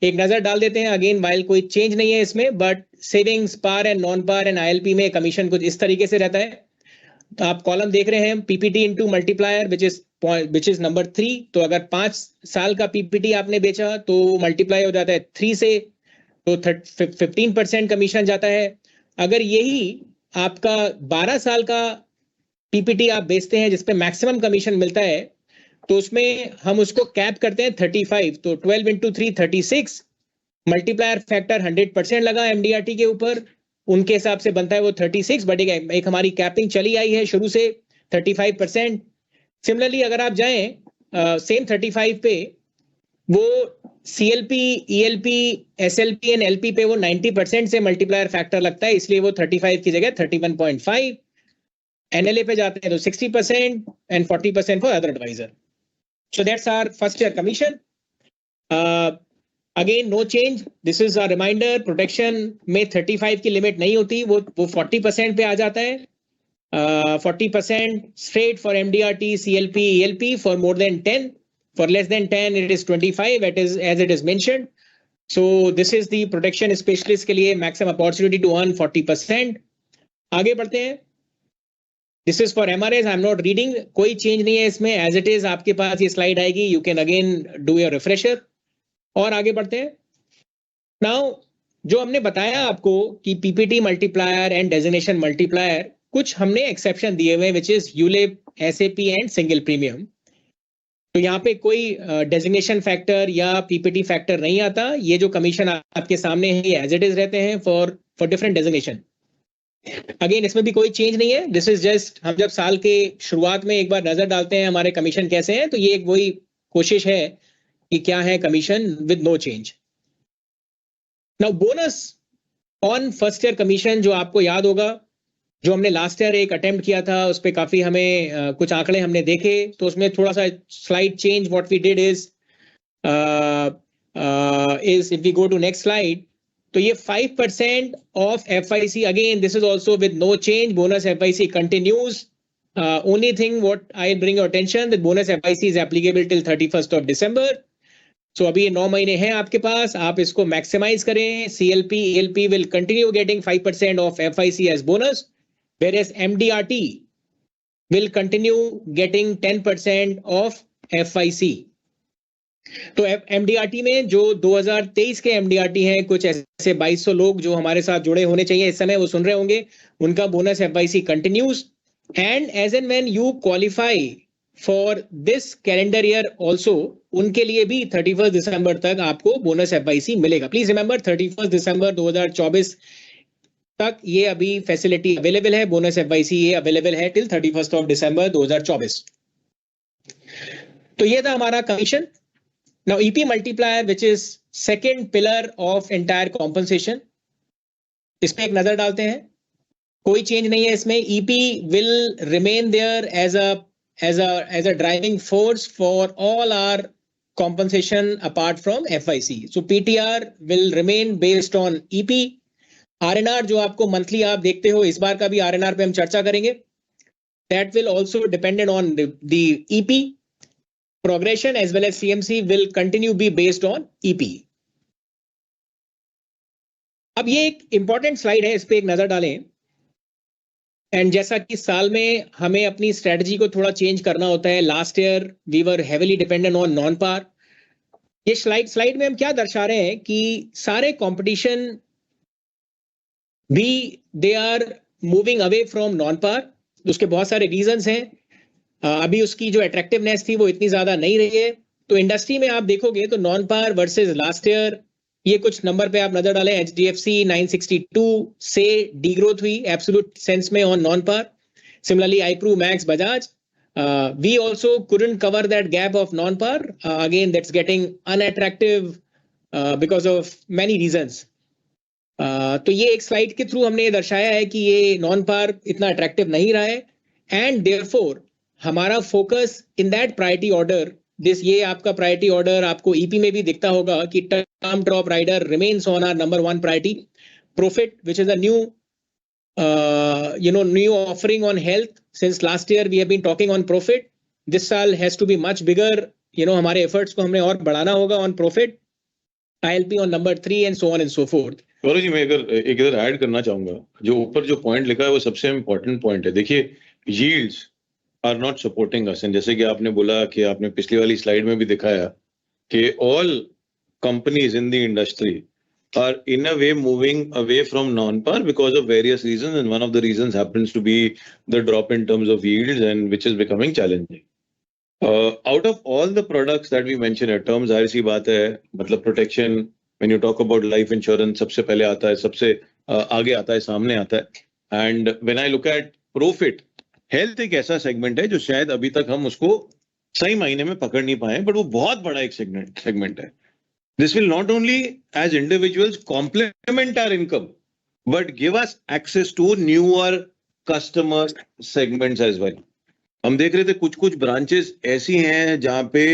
एक नजर डाल देते हैं अगेन, वाइल कोई चेंज नहीं है इसमें, but savings, par and non par and ILP में कमीशन कुछ इस तरीके से रहता है। तो आप कॉलम देख रहे हैं PPT into multiplier which is number 3। तो अगर 5 साल का PPT आपने बेचा तो मल्टीप्लाई हो जाता है 3 से, तो 15% कमीशन जाता है। अगर यही आपका 12 साल का PPT आप बेचते हैं जिसपे मैक्सिमम कमीशन मिलता है, तो उसमें हम उसको कैप करते हैं 35। तो 12 into 3 36, मल्टीप्लायर फैक्टर 100% लगा MDRT के ऊपर, उनके हिसाब से बनता है वो 36, बट एक हमारी कैपिंग चली आई है शुरू से 35%। सिमिलरली अगर आप जाएं सेम 35 पे, वो CLP, ELP, SLP and LP पे वो 90% से मल्टीप्लायर फैक्टर लगता है, इसलिए वो 35 की जगह 31.5। NLA पे जाते हैं तो 60% and 40% for other advisor. So that's our first year commission. Again no change. This is a reminder, protection में 35 की लिमिट नहीं होती, वो 40% पे आ जाता है। 40% straight for MDRT, CLP, ELP for more than 10. For less than 10 it is 25, it is as it is mentioned. So this is the protection specialist के लिए maximum opportunity to earn 40%. आगे बढ़ते हैं। This is for MRAs. I'm not reading. कोई change नहीं है इसमें, as it is आपके पास ये स्लाइड आएगी, you can again do your refresher। और आगे बढ़ते हैं। Now जो हमने बताया आपको कि PPT multiplier and designation multiplier, कुछ हमने एक्सेप्शन दिए हुए which is ULIP, SAP and single premium. तो यहाँ पे कोई डेजिग्नेशन फैक्टर या PPT फैक्टर नहीं आता। ये जो कमीशन आपके सामने है ये एज इट इज रहते हैं फॉर डिफरेंट डेजिग्नेशन। अगेन इसमें भी कोई चेंज नहीं है। दिस इज जस्ट, हम जब साल के शुरुआत में एक बार नजर डालते हैं हमारे कमीशन कैसे हैं, तो ये एक वही कोशिश है कि क्या है commission with no change. Now bonus on first year commission, जो आपको याद होगा, जो हमने लास्ट ईयर एक अटेम्प्ट किया था, उस पर काफी हमें कुछ आंकड़े हमने देखे, तो उसमें थोड़ा सा slide change. What we did is if we go to next slide, तो ये 5% of FIC, again this is also with no change. Bonus FIC continues. Only thing what I bring your attention, that bonus FIC is applicable till 31st of December। So अभी ये 9 महीने हैं आपके पास, आप इसको maximise करें। CLP, ELP will continue getting 5% of FIC as bonus, whereas MDRT will continue getting 10% of FIC। तो MDRT में जो 2023 के MDRT हैं, कुछ ऐसे 2200 लोग जो हमारे साथ जुड़े होने चाहिए इस समय, वो सुन रहे होंगे, उनका bonus FIC continues. And as and when you qualify for this calendar year also, उनके लिए भी 31 दिसंबर तक आपको बोनस FIC मिलेगा। प्लीज रिमेंबर 31 दिसंबर 2024 तक ये अभी फैसिलिटी अवेलेबल है, बोनस FYC ये अवेलेबल है टिल 31st of December 2024। तो ये था हमारा commission. Now EP multiplier which is second pillar of entire compensation, इस पे एक नजर डालते हैं। कोई चेंज नहीं है इसमें। EP will remain there as a driving force for all our compensation apart from FYC. So PTR will remain based on EP. RNR जो आपको मंथली आप देखते हो, इस बार का भी RNR पे हम चर्चा करेंगे। That will also dependent on the EP. Progression as well as CMC will continue be based on EP. अब ये एक इंपॉर्टेंट स्लाइड है, इस पे एक नजर डालें। एंड जैसा कि साल में हमें अपनी स्ट्रेटजी को थोड़ा चेंज करना होता है, last year we were heavily dependent on non par. ये स्लाइड में हम क्या दर्शा रहे हैं कि सारे कंपटीशन भी they are moving away from non par. उसके बहुत सारे रीजंस हैं। अभी उसकी जो अट्रैक्टिवनेस थी वो इतनी ज्यादा नहीं रही है। तो इंडस्ट्री में आप देखोगे तो नॉन पार वर्सेस लास्ट ईयर, ये कुछ नंबर पे आप नजर डालें। HDFC 962 से डीग्रोथ हुई एब्सोल्यूट सेंस में on non par. Similarly iPru, Max, Bajaj, we also couldn't cover that gap of non par. Again, that's getting unattractive because of many reasons. तो ये एक स्लाइड के थ्रू हमने ये दर्शाया है कि ये नॉन पार इतना अट्रैक्टिव नहीं रहा है, एंड देयरफॉर हमारा focus in that priority order, ये आपका प्रायोरिटी ऑर्डर आपको EP में भी दिखता होगा कि term drop rider remains on our number 1 priority. Profit, which is a new new offering on health. Since last year we have been talking on Profit. This साल has to be much bigger. हमारे efforts को हमने और बढ़ाना होगा on Profit. ILP on number 3 and so on and so forth. Gaurav ji, मैं अगर एक इधर ऐड करना चाहूंगा, जो ऊपर जो पॉइंट लिखा है वो सबसे इम्पोर्टेंट पॉइंट है। देखिए, yields are not supporting us, and जैसे कि आपने बोला कि आपने पिछली वाली स्लाइड में भी दिखाया कि all companies in the industry are in a way moving away from non-par because of various reasons, and one of the reasons happens to be the drop in terms of yields, and which is becoming challenging. Out of all the products that we mentioned at terms, जाहिर सी बात है, मतलब protection, when you talk about life insurance, सबसे पहले आता है, सबसे आगे आता है, सामने आता है। And when I look at Profit, health एक ऐसा segment है जो शायद अभी तक हम उसको सही मायने में पकड़ नहीं पाए, but वो बहुत बड़ा एक segment है। This will not only as individuals complement our income, but give us access to newer customer segments as well. हम देख रहे थे कुछ ब्रांचेस ऐसी हैं जहां पे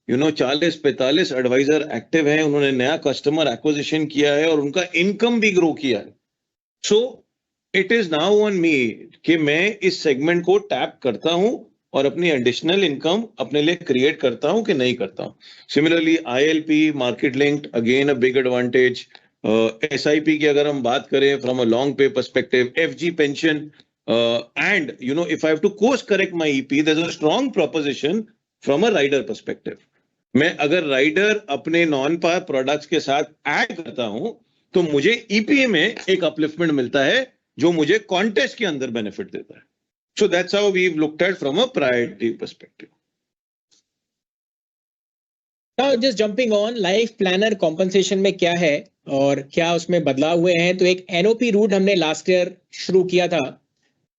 40-45 एडवाइजर एक्टिव हैं, उन्होंने नया कस्टमर एक्विजिशन किया है और उनका इनकम भी ग्रो किया है। So it is now on me कि मैं इस सेगमेंट को टैप करता हूं और अपनी एडिशनल इनकम अपने लिए क्रिएट करता हूं कि नहीं करता हूं। Similarly ILP, market linked, again a big advantage. SIP की अगर हम बात करें from a long pay perspective, FG pension, and if I have to course correct my EP, there is a strong proposition from a rider perspective. मैं अगर rider अपने non पार products के साथ ऐड करता हूं तो मुझे EP में एक अपलिफ्टमेंट मिलता है जो मुझे कॉन्टेस्ट के अंदर बेनिफिट देता है। So that's how we've looked at from a priority perspective. Now just jumping on life planner compensation में क्या है और क्या उसमें बदलाव हुए हैं। तो एक NOP रूट हमने लास्ट ईयर शुरू किया था,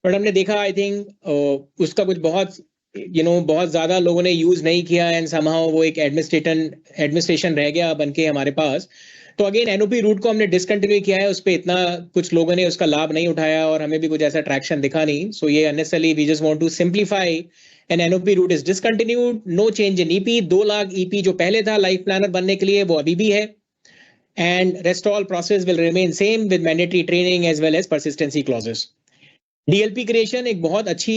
बट हमने देखा आई थिंक उसका कुछ बहुत ज्यादा लोगों ने यूज नहीं किया, एंड समहाउ वो एक एडमिनिस्ट्रेशन रह गया बन के हमारे पास। तो अगेन NOP रूट को हमने डिसकंटिन्यू किया है, उस पर इतना कुछ लोगों ने उसका लाभ नहीं उठाया और हमें भी कुछ ऐसा ट्रैक्शन दिखा नहीं। सो ये unnecessarily we just want to simplify, and NOP route is discontinued, no change in EP। 2 lakh EP जो पहले था लाइफ प्लानर बनने के लिए वो अभी भी है, and rest all process will remain same with mandatory training as well as persistency clauses. DLP creation एक बहुत अच्छी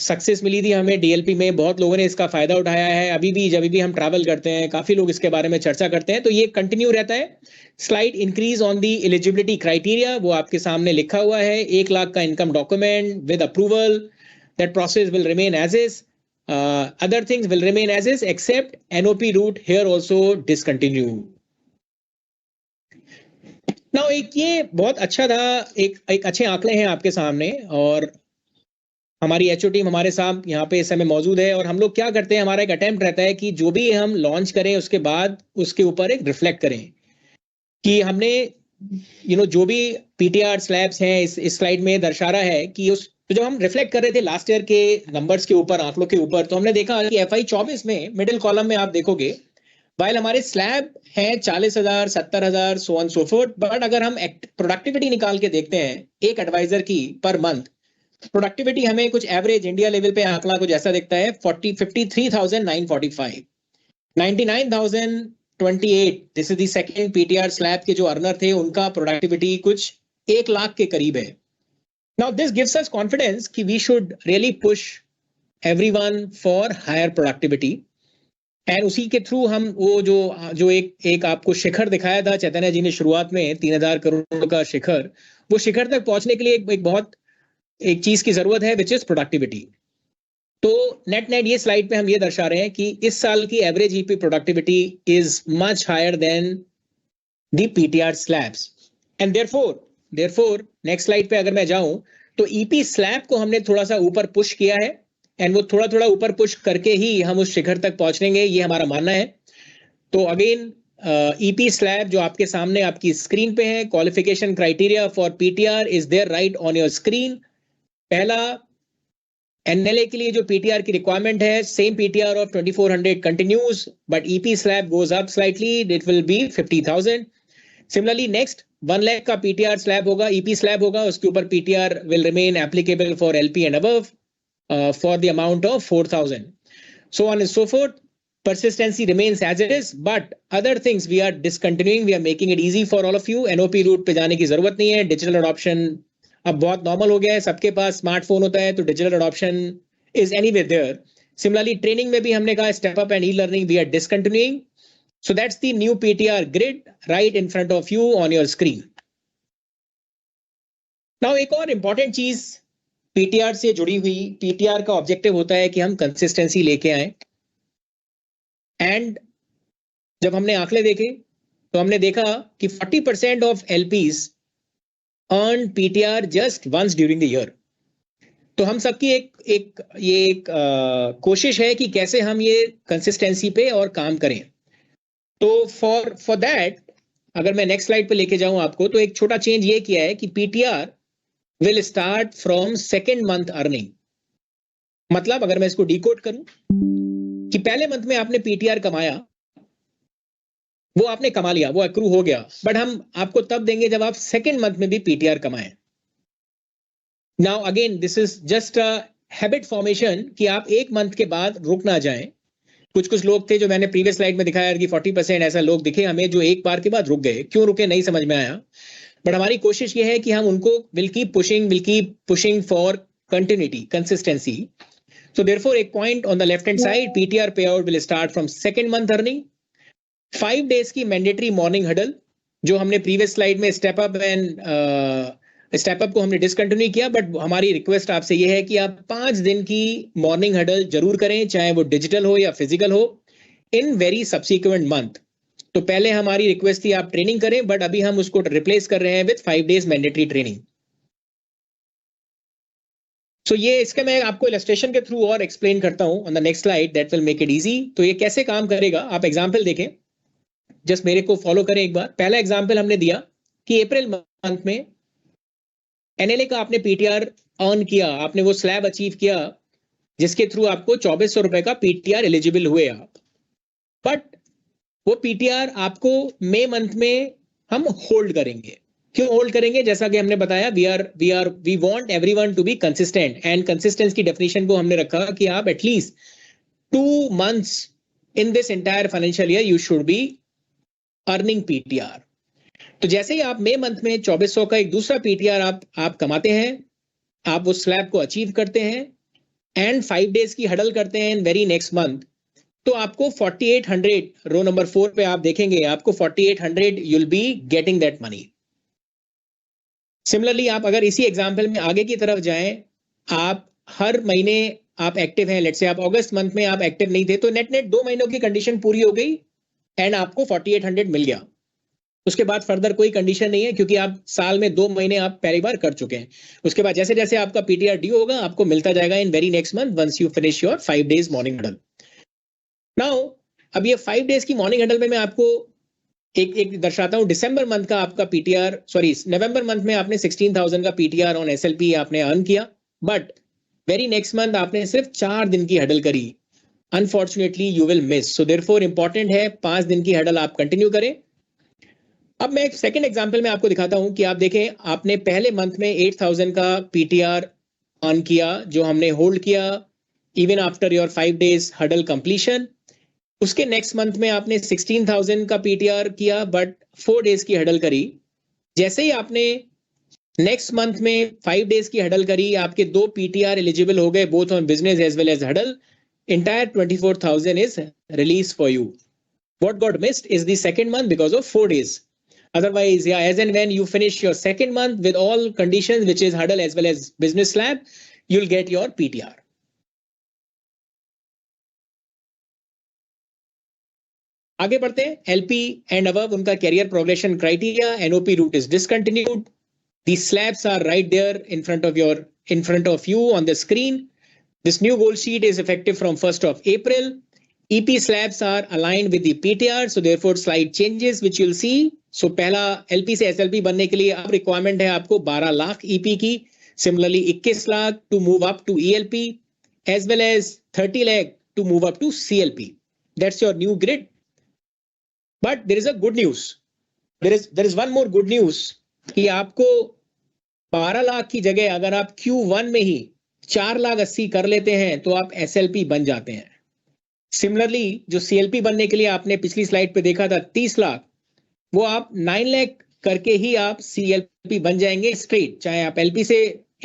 सक्सेस मिली थी हमें। DLP में बहुत लोगों ने इसका फायदा उठाया है। अभी भी जब भी हम ट्रैवल करते हैं काफी लोग इसके बारे में चर्चा करते हैं, तो ये कंटिन्यू रहता है। Slide increase on the eligibility criteria, वो आपके सामने लिखा हुआ है। 1 लाख का income document with approval, that process will remain as is, other things will remain as is except NOP route here also discontinue. ना एक ये बहुत अच्छा था, एक अच्छे आंकड़े हैं आपके सामने, और हमारी HO टीम हमारे साथ यहाँ पे इस समय मौजूद है। और हम लोग क्या करते हैं, हमारा एक अटेम्प्ट रहता है कि जो भी हम लॉन्च करें उसके बाद उसके ऊपर एक रिफ्लेक्ट करें कि हमने जो भी पीटीआर स्लैब्स हैं इस स्लाइड में दर्शा रहा है कि तो जब हम रिफ्लेक्ट कर रहे थे लास्ट ईयर के नंबर्स के ऊपर, आंकड़ों के ऊपर, तो हमने देखा कि FY 24 में मिडिल कॉलम में आप देखोगे वाइल हमारे स्लैब हैं 40,000, 70,000, so on so fourth, but अगर हम प्रोडक्टिविटी निकाल के देखते हैं एक एडवाइजर की पर मंथ, प्रोडक्टिविटी हमें कुछ एवरेज इंडिया लेवल पे आंकड़ा कुछ ऐसा दिखता है 53,945, 99,028, this is the second PTR slab के जो अर्नर थे उनका प्रोडक्टिविटी कुछ 1 लाख के करीब है. Now this gives us confidence कि we should really push everyone for higher productivity, and उसी के थ्रू हम वो जो एक आपको शिखर दिखाया था चैतन्य जी ने शुरुआत में 3,000 करोड़ का शिखर, वो शिखर तक पहुंचने के लिए एक चीज की जरूरत है विच इज प्रोडक्टिविटी. तो नेट ये स्लाइड पे हम ये दर्शा रहे हैं कि इस साल की average EP productivity is much higher than the PTR slabs, and therefore next slide पे अगर मैं जाऊं तो ईपी स्लैब को हमने थोड़ा सा ऊपर पुश किया है, एंड वो थोड़ा ऊपर पुश करके ही हम उस शिखर तक पहुंचेंगे, ये हमारा मानना है. तो अगेन ईपी स्लैब जो आपके सामने आपकी स्क्रीन पे है, qualification criteria for PTR is there right on your screen. पहला एनएलए के लिए जो पीटीआर की रिक्वायरमेंट है, same PTR of 2400 continues, but EP slab goes up slightly, it will be 50,000. Similarly next 1 lakh का पीटीआर स्लैब होगा, ईपी स्लैब होगा, उसके ऊपर PTR will remain applicable for LP and above for the amount of 4,000, so on and so forth. Persistency remains as it is, but other things we are discontinuing, we are making it easy for all of you. NOP route पे जाने की जरूरत नहीं है, digital adoption अब बहुत normal हो गया है, सबके पास स्मार्टफोन होता है, तो digital adoption is anyway there. Similarly training में भी हमने कहा step up and e learning we are discontinuing. So that's the new PTR grid right in front of you on your screen. Now एक और important चीज PTR से जुड़ी हुई, PTR का ऑब्जेक्टिव होता है कि हम कंसिस्टेंसी लेके आए, एंड जब हमने आंकड़े देखे तो हमने देखा कि 40% of LPs earn PTR just once during the year. तो हम सबकी एक कोशिश है कि कैसे हम ये कंसिस्टेंसी पे और काम करें. तो फॉर दैट अगर मैं नेक्स्ट स्लाइड पे लेके जाऊं आपको, तो एक छोटा चेंज ये किया है कि PTR will start from second month earning. मतलब अगर मैं इसको डिकोड करूं कि पहले मंथ में आपने पीटीआर कमाया, वो आपने कमा लिया, वो एक्रू हो गया, बट हम आपको तब देंगे जब आप सेकेंड मंथ में भी पीटीआर कमाएं. Now again this is just a habit formation कि आप एक मंथ के बाद रुक ना जाएं. कुछ लोग थे जो मैंने प्रीवियस स्लाइड में दिखाया कि 40% ऐसा लोग दिखे हमें जो एक बार के बाद रुक गए. क्यों रुके नहीं समझ में आया, बट हमारी कोशिश ये है कि हम उनको will keep pushing for continuity, consistency. So therefore एक point on the left hand side, PTR pay out will start from second month earning. 5 days की मैंडेटरी मॉर्निंग हडल जो हमने प्रीवियस स्लाइड में स्टेप अप को हमने discontinue किया, but हमारी request आपसे ये है कि आप 5 दिन की मॉर्निंग हडल जरूर करें, चाहे वो डिजिटल हो या फिजिकल हो, इन वेरी सब्सिक्वेंट मंथ. तो पहले हमारी रिक्वेस्ट थी आप ट्रेनिंग करें, बट अभी हम उसको रिप्लेस कर रहे हैं विद 5 days मैंडेटरी ट्रेनिंग. सो ये इसका मैं आपको इलस्ट्रेशन के थ्रू और एक्सप्लेन करता हूं on the next slide, that will make it easy. तो ये कैसे काम करेगा, आप एग्जाम्पल देखें, जस्ट मेरे को फॉलो करें एक बार. पहला एग्जाम्पल हमने दिया कि अप्रैल मंथ में एनएलए का आपने पीटीआर अर्न किया, आपने वो स्लैब अचीव किया जिसके थ्रू आपको 2400 रुपए का पीटीआर एलिजिबल हुए आप, बट वो पीटीआर आपको मई मंथ में हम होल्ड करेंगे. क्यों होल्ड करेंगे, जैसा कि हमने बताया we want everyone to be consistent, and consistence की डेफिनेशन को हमने रखा कि आप at least 2 months in this entire financial year you should be earning PTR. तो जैसे ही आप मई मंथ में 2400 का एक दूसरा पीटीआर आप कमाते हैं, आप उस स्लैब को अचीव करते हैं एंड 5 days की हडल करते हैं इन वेरी नेक्स्ट मंथ, तो आपको 4800, रो नंबर 4 पे आप देखेंगे आपको 4800 you will be getting that money. Similarly आप अगर इसी एग्जांपल में आगे की तरफ जाएं, आप हर महीने आप एक्टिव हैं, लेट्स से आप अगस्त मंथ में आप एक्टिव नहीं थे, तो नेट 2 महीनों की कंडीशन पूरी हो गई एंड आपको 4800 मिल गया. उसके बाद फर्दर कोई कंडीशन नहीं है, क्योंकि आप साल में 2 महीने आप पहली बार कर चुके हैं. उसके बाद जैसे जैसे आपका पीटीआर ड्यू होगा आपको मिलता जाएगा in very next month once you finish your 5 days morning huddle. Now अब ये 5 days की मॉर्निंग हडल में मैं आपको एक दर्शाता हूं, दिसंबर मंथ का आपका पीटीआर, सॉरी नवंबर मंथ में आपने 16,000 का पीटीआर ऑन एसएलपी आपने अर्न किया, बट वेरी नेक्स्ट मंथ आपने सिर्फ 4 दिन की हडल करी, unfortunately you will miss. So therefore important है 5 दिन की हडल आप कंटिन्यू करें। अब मैं एक सेकंड एग्जांपल में आपको दिखाता हूं कि आप देखें, आपने पहले मंथ में 8,000 का पीटीआर अर्न किया जो हमने होल्ड किया even after your 5 days huddle completion. उसके नेक्स्ट मंथ में आपने 16,000 का पीटीआर किया बट 4 डेज की हडल करी। जैसे ही आपने नेक्स्ट मंथ में 5 डेज की हडल करी, आपके 2 पीटीआर एलिजिबल हो गए both on business as well as huddle. Entire 24,000 is released for you. What got missed is the second month because of 4 days. Otherwise, yeah, as and when you finish your second month with all conditions, which is huddle as well as business slab, you'll get your PTR. आगे बढ़ते हैं, LP and above उनका career progression criteria, NOP route is discontinued. These slabs are right there in front of you on the screen. This new goal sheet is effective from 1st of April. EP slabs are aligned with the PTR, so therefore slide changes which you'll see. So पहला LP से SLP बनने के लिए अब requirement है आपको 12 lakh EP की, similarly 21 lakh to move up to ELP, as well as 30 lakh to move up to CLP. That's your new grid. But there is a good news. There is one more good news कि आपको 12 लाख की जगह अगर आप Q1 में ही 4,80,000 कर लेते हैं तो आप SLP बन जाते हैं। सिमिलरली जो CLP बनने के लिए आपने पिछली स्लाइड पे देखा था 30 लाख, वो आप 9 लाख करके ही आप CLP बन जाएंगे स्ट्रेट, चाहे आप LP से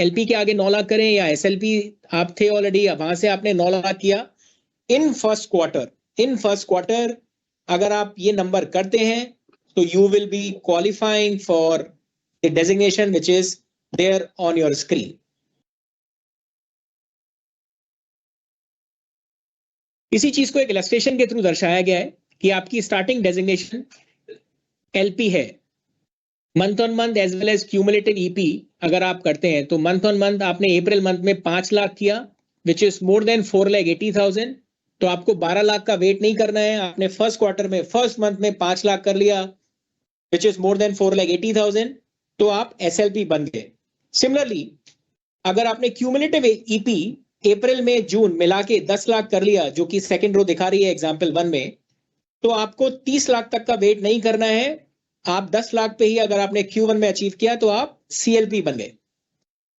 LP के आगे 9 लाख करें या SLP आप थे ऑलरेडी, वहां से आपने 9 लाख किया इन फर्स्ट क्वार्टर। अगर आप ये नंबर करते हैं तो you will be qualifying for the designation which is there on your screen. इसी चीज को एक इलस्ट्रेशन के थ्रू दर्शाया गया है कि आपकी स्टार्टिंग डेजिग्नेशन LP है, month on month as well as cumulative EP अगर आप करते हैं तो मंथ ऑन मंथ आपने अप्रैल मंथ में 5 लाख किया विच इज मोर देन 4,80,000, तो आपको 12 लाख का वेट नहीं करना है। आपने फर्स्ट मंथ में 5 लाख कर लिया विच इज मोर देन 4,80,000, तो आप SLP बन गए। सिमिलरली अगर आपने क्यूमुलेटिव EP अप्रैल में जून मिला के 10 लाख कर लिया, जो कि सेकंड रो दिखा रही है एग्जांपल 1 में, तो आपको 30 लाख तक का वेट नहीं करना है। आप 10 लाख पे ही अगर आपने Q1 में अचीव किया तो आप CLP बन गए।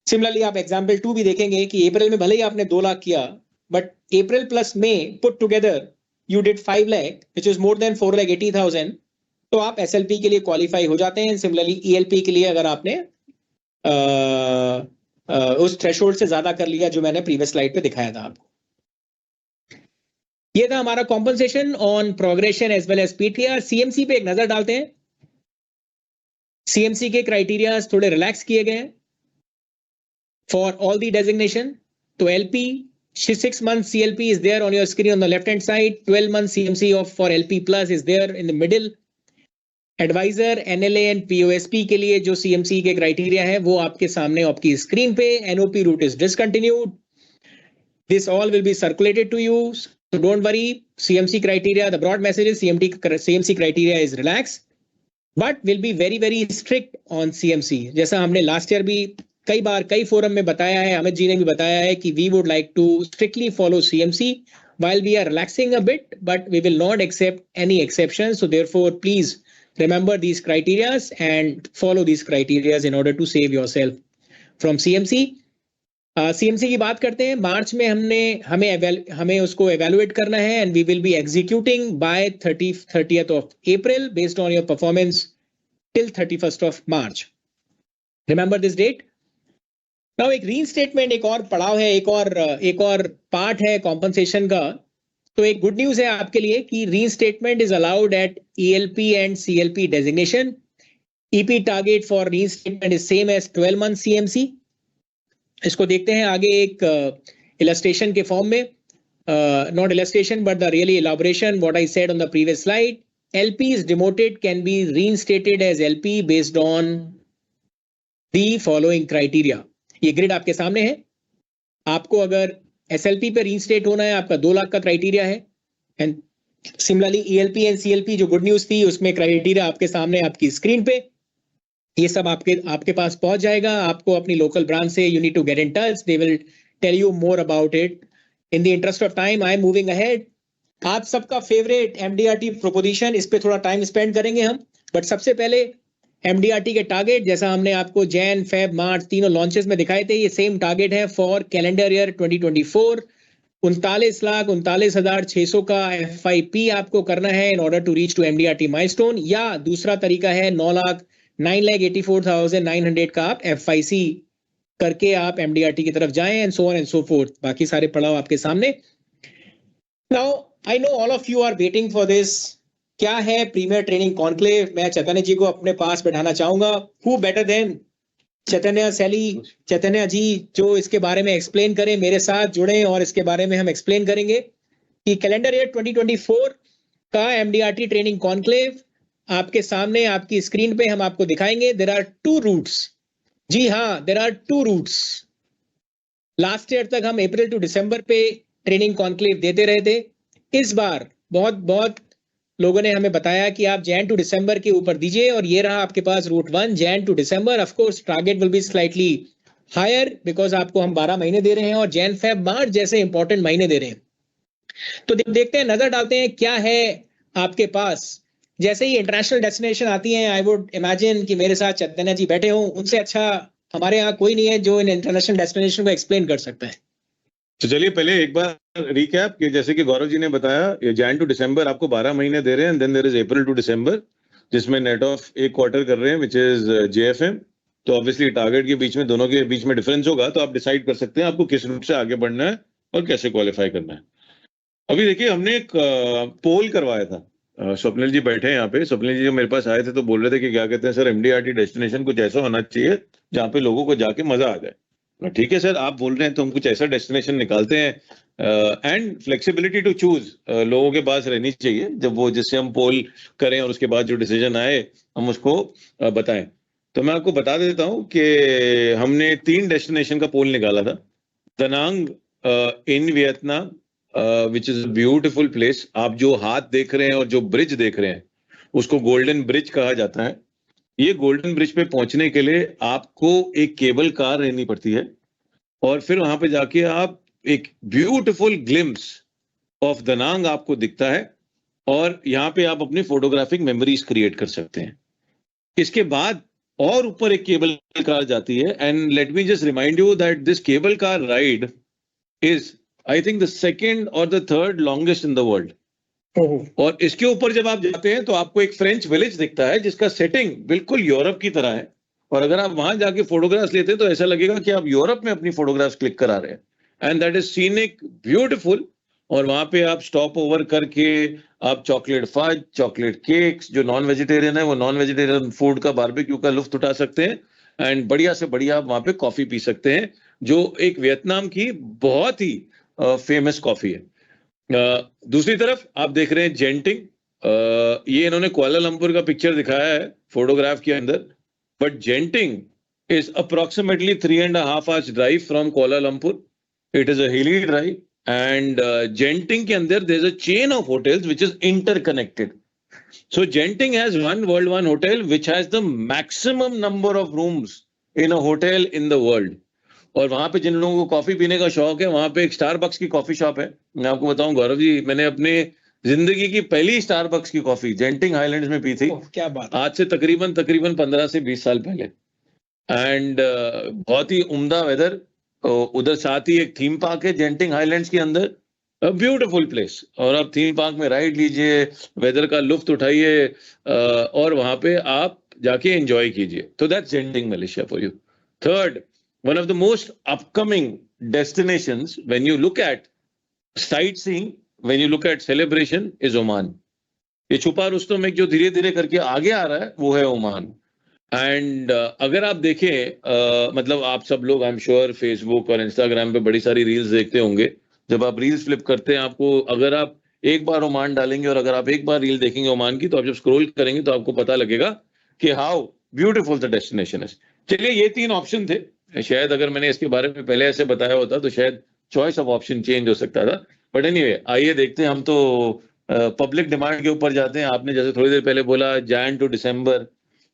सिमिलरली आप एग्जांपल 2 भी देखेंगे कि अप्रैल में भले ही आपने 2 लाख किया but April plus May put together you did 5 lakh which is more than 4,80,000, तो आप SLP के लिए क्वालिफाई हो जाते हैं। सिमिलरली ELP के लिए अगर आपने उस थ्रेशोल्ड से ज्यादा कर लिया जो मैंने प्रीवियस स्लाइड पे दिखाया था आपको। ये था हमारा compensation on progression as well as PTR। CMC पे एक नजर डालते हैं। CMC के क्राइटेरिया थोड़े रिलैक्स किए गए हैं फॉर ऑल दी डेजिग्नेशन। तो LP 6 months CLP is there on your screen on the left hand side, 12 months CMC for LP plus is there in the middle। Advisor NLA and POSP के लिए जो CMC के criteria है वो आपके सामने आपकी स्क्रीन पे। NOP route is discontinued. This all will be circulated to you, so don't worry. CMC criteria, the broad message is CMC criteria is relaxed, but will be very very strict on CMC। जैसा हमने last year भी कई forum में बताया है, अमित जी ने भी बताया है कि we would like to strictly follow CMC while we are relaxing a bit, but we will not accept any exceptions. So therefore please remember these criteria and follow these criteria in order to save yourself from CMC। CMC की बात करते हैं। मार्च में हमें उसको evaluate करना है and we will be executing by 30th of April based on your performance till 31st of March। Remember this date। Now एक reinstatement एक और पड़ाव है, एक और पार्ट है compensation का। तो एक गुड न्यूज है आपके लिए कि reinstatement is allowed at ELP and CLP designation. EP target for reinstatement is same as 12 month CMC। इसको देखते हैं आगे एक इलस्ट्रेशन के फॉर्म में, not illustration but the really elaboration what I said on the previous slide. LP is demoted can be reinstated as LP based on the following criteria। ये grid आपके सामने है। आपको अगर SLP पे रीइंस्टेट होना है, आपका 2 लाख का क्राइटेरिया है and similarly ELP and CLP जो गुड न्यूज थी, उसमें क्राइटेरिया आपके सामने आपकी स्क्रीन पे, ये सब आपके पास पहुंच जाएगा। आपको अपनी लोकल ब्रांच से you need to get in touch, they will tell you more about it. In the interest of time I am moving ahead. आप सबका फेवरेट MDRT प्रोपोजिशन, इस पे थोड़ा टाइम स्पेंड करेंगे हम, बट सबसे पहले MDRT के टारगेट, जैसा हमने आपको जैन, फेब, मार्च तीनों लॉन्चेस में दिखाए थे, ये सेम टारगेट है फॉर कैलेंडर ईयर 2024। 39,39,600 का FIP आपको करना है in order to reach to MDRT milestone, या दूसरा तरीका है 9,84,900 का आप FIC करके आप MDRT की तरफ जाएं, and so on and so forth. बाकी सारे पड़ाव आपके सामने। Now I know all of you are waiting for this. क्या है प्रीमियर ट्रेनिंग कॉन्क्लेव? मैं चैतन्य जी को अपने पास बैठाना चाहूंगा। हु बेटर देन चैतन्य सैली, चैतन्य जी जो इसके बारे में एक्सप्लेन करें, मेरे साथ जुड़े और इसके बारे में हम एक्सप्लेन करेंगे कि कैलेंडर ईयर 2024 का MDRT ट्रेनिंग कॉन्क्लेव आपके सामने आपकी स्क्रीन पे हम आपको दिखाएंगे। There are 2 routes. जी हाँ, there are 2 routes. Last year तक हम अप्रैल टू दिसंबर पे ट्रेनिंग कॉन्क्लेव देते रहे थे। इस बार बहुत लोगों ने हमें बताया कि आप जैन टू दिसंबर के ऊपर दीजिए, और ये रहा आपके पास route 1 Jan to December. Of course target will be slightly higher because आपको हम 12 महीने दे रहे हैं और जैन फेब मार्च जैसे इंपॉर्टेंट महीने दे रहे हैं। तो देखते हैं, नजर डालते हैं क्या है आपके पास। जैसे ही इंटरनेशनल डेस्टिनेशन आती हैं, आई वुड इमेजिन कि मेरे साथ चैतन्य जी बैठे हों, उनसे अच्छा हमारे यहाँ कोई नहीं है जो इन इंटरनेशनल डेस्टिनेशन को एक्सप्लेन कर सकता है। तो चलिए पहले एक बार रिकैप कि जैसे कि गौरव जी ने बताया, ये जैन टू दिसंबर आपको 12 महीने दे रहे हैं, then there is April to December जिसमें नेट ऑफ एक क्वार्टर कर रहे हैं विच इज JFM। तो ऑब्वियसली टारगेट के बीच में, दोनों के बीच में डिफरेंस होगा, तो आप डिसाइड कर सकते हैं आपको किस रूट से आगे बढ़ना है और कैसे क्वालिफाई करना है। अभी देखिए, हमने एक पोल करवाया था। स्वप्निल जी बैठे हैं यहाँ पे। स्वप्निल जी जब मेरे पास आए थे तो बोल रहे थे कि क्या कहते हैं सर, MDRT डेस्टिनेशन कुछ ऐसा होना चाहिए जहाँ पे लोगों को जाके मजा आ जाए। ठीक है सर, आप बोल रहे हैं तो हम कुछ ऐसा डेस्टिनेशन निकालते हैं, एंड फ्लेक्सिबिलिटी टू चूज लोगों के पास रहनी चाहिए जब वो, जिससे हम पोल करें और उसके बाद जो डिसीजन आए हम उसको बताएं। तो मैं आपको बता देता हूं कि हमने 3 डेस्टिनेशन का पोल निकाला था। Da Nang in Vietnam which is a beautiful place. आप जो हाथ देख रहे हैं और जो ब्रिज देख रहे हैं उसको गोल्डन ब्रिज कहा जाता है। ये गोल्डन ब्रिज पे पहुंचने के लिए आपको एक केबल कार रहनी पड़ती है, और फिर वहां पे जाके आप एक ब्यूटीफुल ग्लिम्स ऑफ दनांग आपको दिखता है, और यहाँ पे आप अपनी फोटोग्राफिक मेमोरीज क्रिएट कर सकते हैं। इसके बाद और ऊपर एक केबल कार जाती है, and let me just remind you that this cable car ride is I think the second or the third longest in the world. और इसके ऊपर जब आप जाते हैं तो आपको एक फ्रेंच विलेज दिखता है जिसका सेटिंग बिल्कुल यूरोप की तरह है, और अगर आप वहां जाके फोटोग्राफ्स लेते हैं तो ऐसा लगेगा कि आप यूरोप में अपनी फोटोग्राफ्स क्लिक करा रहे हैं, and that is scenic, beautiful. और वहां पे आप स्टॉप ओवर करके आप चॉकलेट फज, चॉकलेट केक्स, जो नॉन वेजिटेरियन है वो नॉन वेजिटेरियन फूड का, बारबेक्यू का लुत्फ उठा सकते हैं, एंड बढ़िया से बढ़िया आप वहां पे कॉफी पी सकते हैं, जो एक वियतनाम की बहुत ही फेमस कॉफी है। दूसरी तरफ आप देख रहे हैं जेंटिंग। ये इन्होंने कुआलालंपुर का पिक्चर दिखाया है फोटोग्राफ के अंदर, but Genting is approximately 3.5 hours drive from Kuala Lumpur. It is a hilly drive, and Genting के अंदर there is a chain of hotels which is interconnected. So Genting has one world one hotel which has the maximum number of rooms in a hotel in the world. और वहां पे जिन लोगों को coffee पीने का शौक है, वहां पे एक स्टारबक्स की कॉफी शॉप है। मैं आपको बताऊं गौरव जी, मैंने अपने जिंदगी की पहली स्टारबक्स की कॉफी जेंटिंग हाईलैंड्स में पी थी। क्या बात, आज से तकरीबन 15 से 20 साल पहले। एंड बहुत ही उम्दा वेदर। उधर साथ ही एक थीम पार्क है जेंटिंग हाईलैंड्स के अंदर, ब्यूटीफुल प्लेस। और आप थीम पार्क में राइड लीजिए, वेदर का लुफ्त उठाइए, और वहां पे आप जाके एंजॉय कीजिए। तो that's जेंटिंग Malaysia for you. Third, one of the most upcoming destinations when you look at sightseeing, when you look at celebration, is Oman. ये छुपा रुस्तम एक जो धीरे धीरे करके आगे आ रहा है वो है ओमान। एंड अगर आप देखें, मतलब आप सब लोग आई एम श्योर फेसबुक और इंस्टाग्राम पे बड़ी सारी रील्स देखते होंगे। जब आप रील्स फ्लिप करते हैं, आपको अगर आप एक बार ओमान डालेंगे और अगर आप एक बार रील देखेंगे ओमान की, तो आप जब स्क्रॉल करेंगे तो आपको पता लगेगा कि हाउ ब्यूटीफुल द डेस्टिनेशन है। चलिए, ये 3 ऑप्शन थे। शायद अगर मैंने इसके बारे में पहले ऐसे बताया होता तो शायद चॉइस ऑफ ऑप्शन चेंज हो सकता था, बट एनीवे आइए देखते हैं। हम तो पब्लिक डिमांड के ऊपर जाते हैं। आपने जैसे थोड़ी देर पहले बोला Jan to December,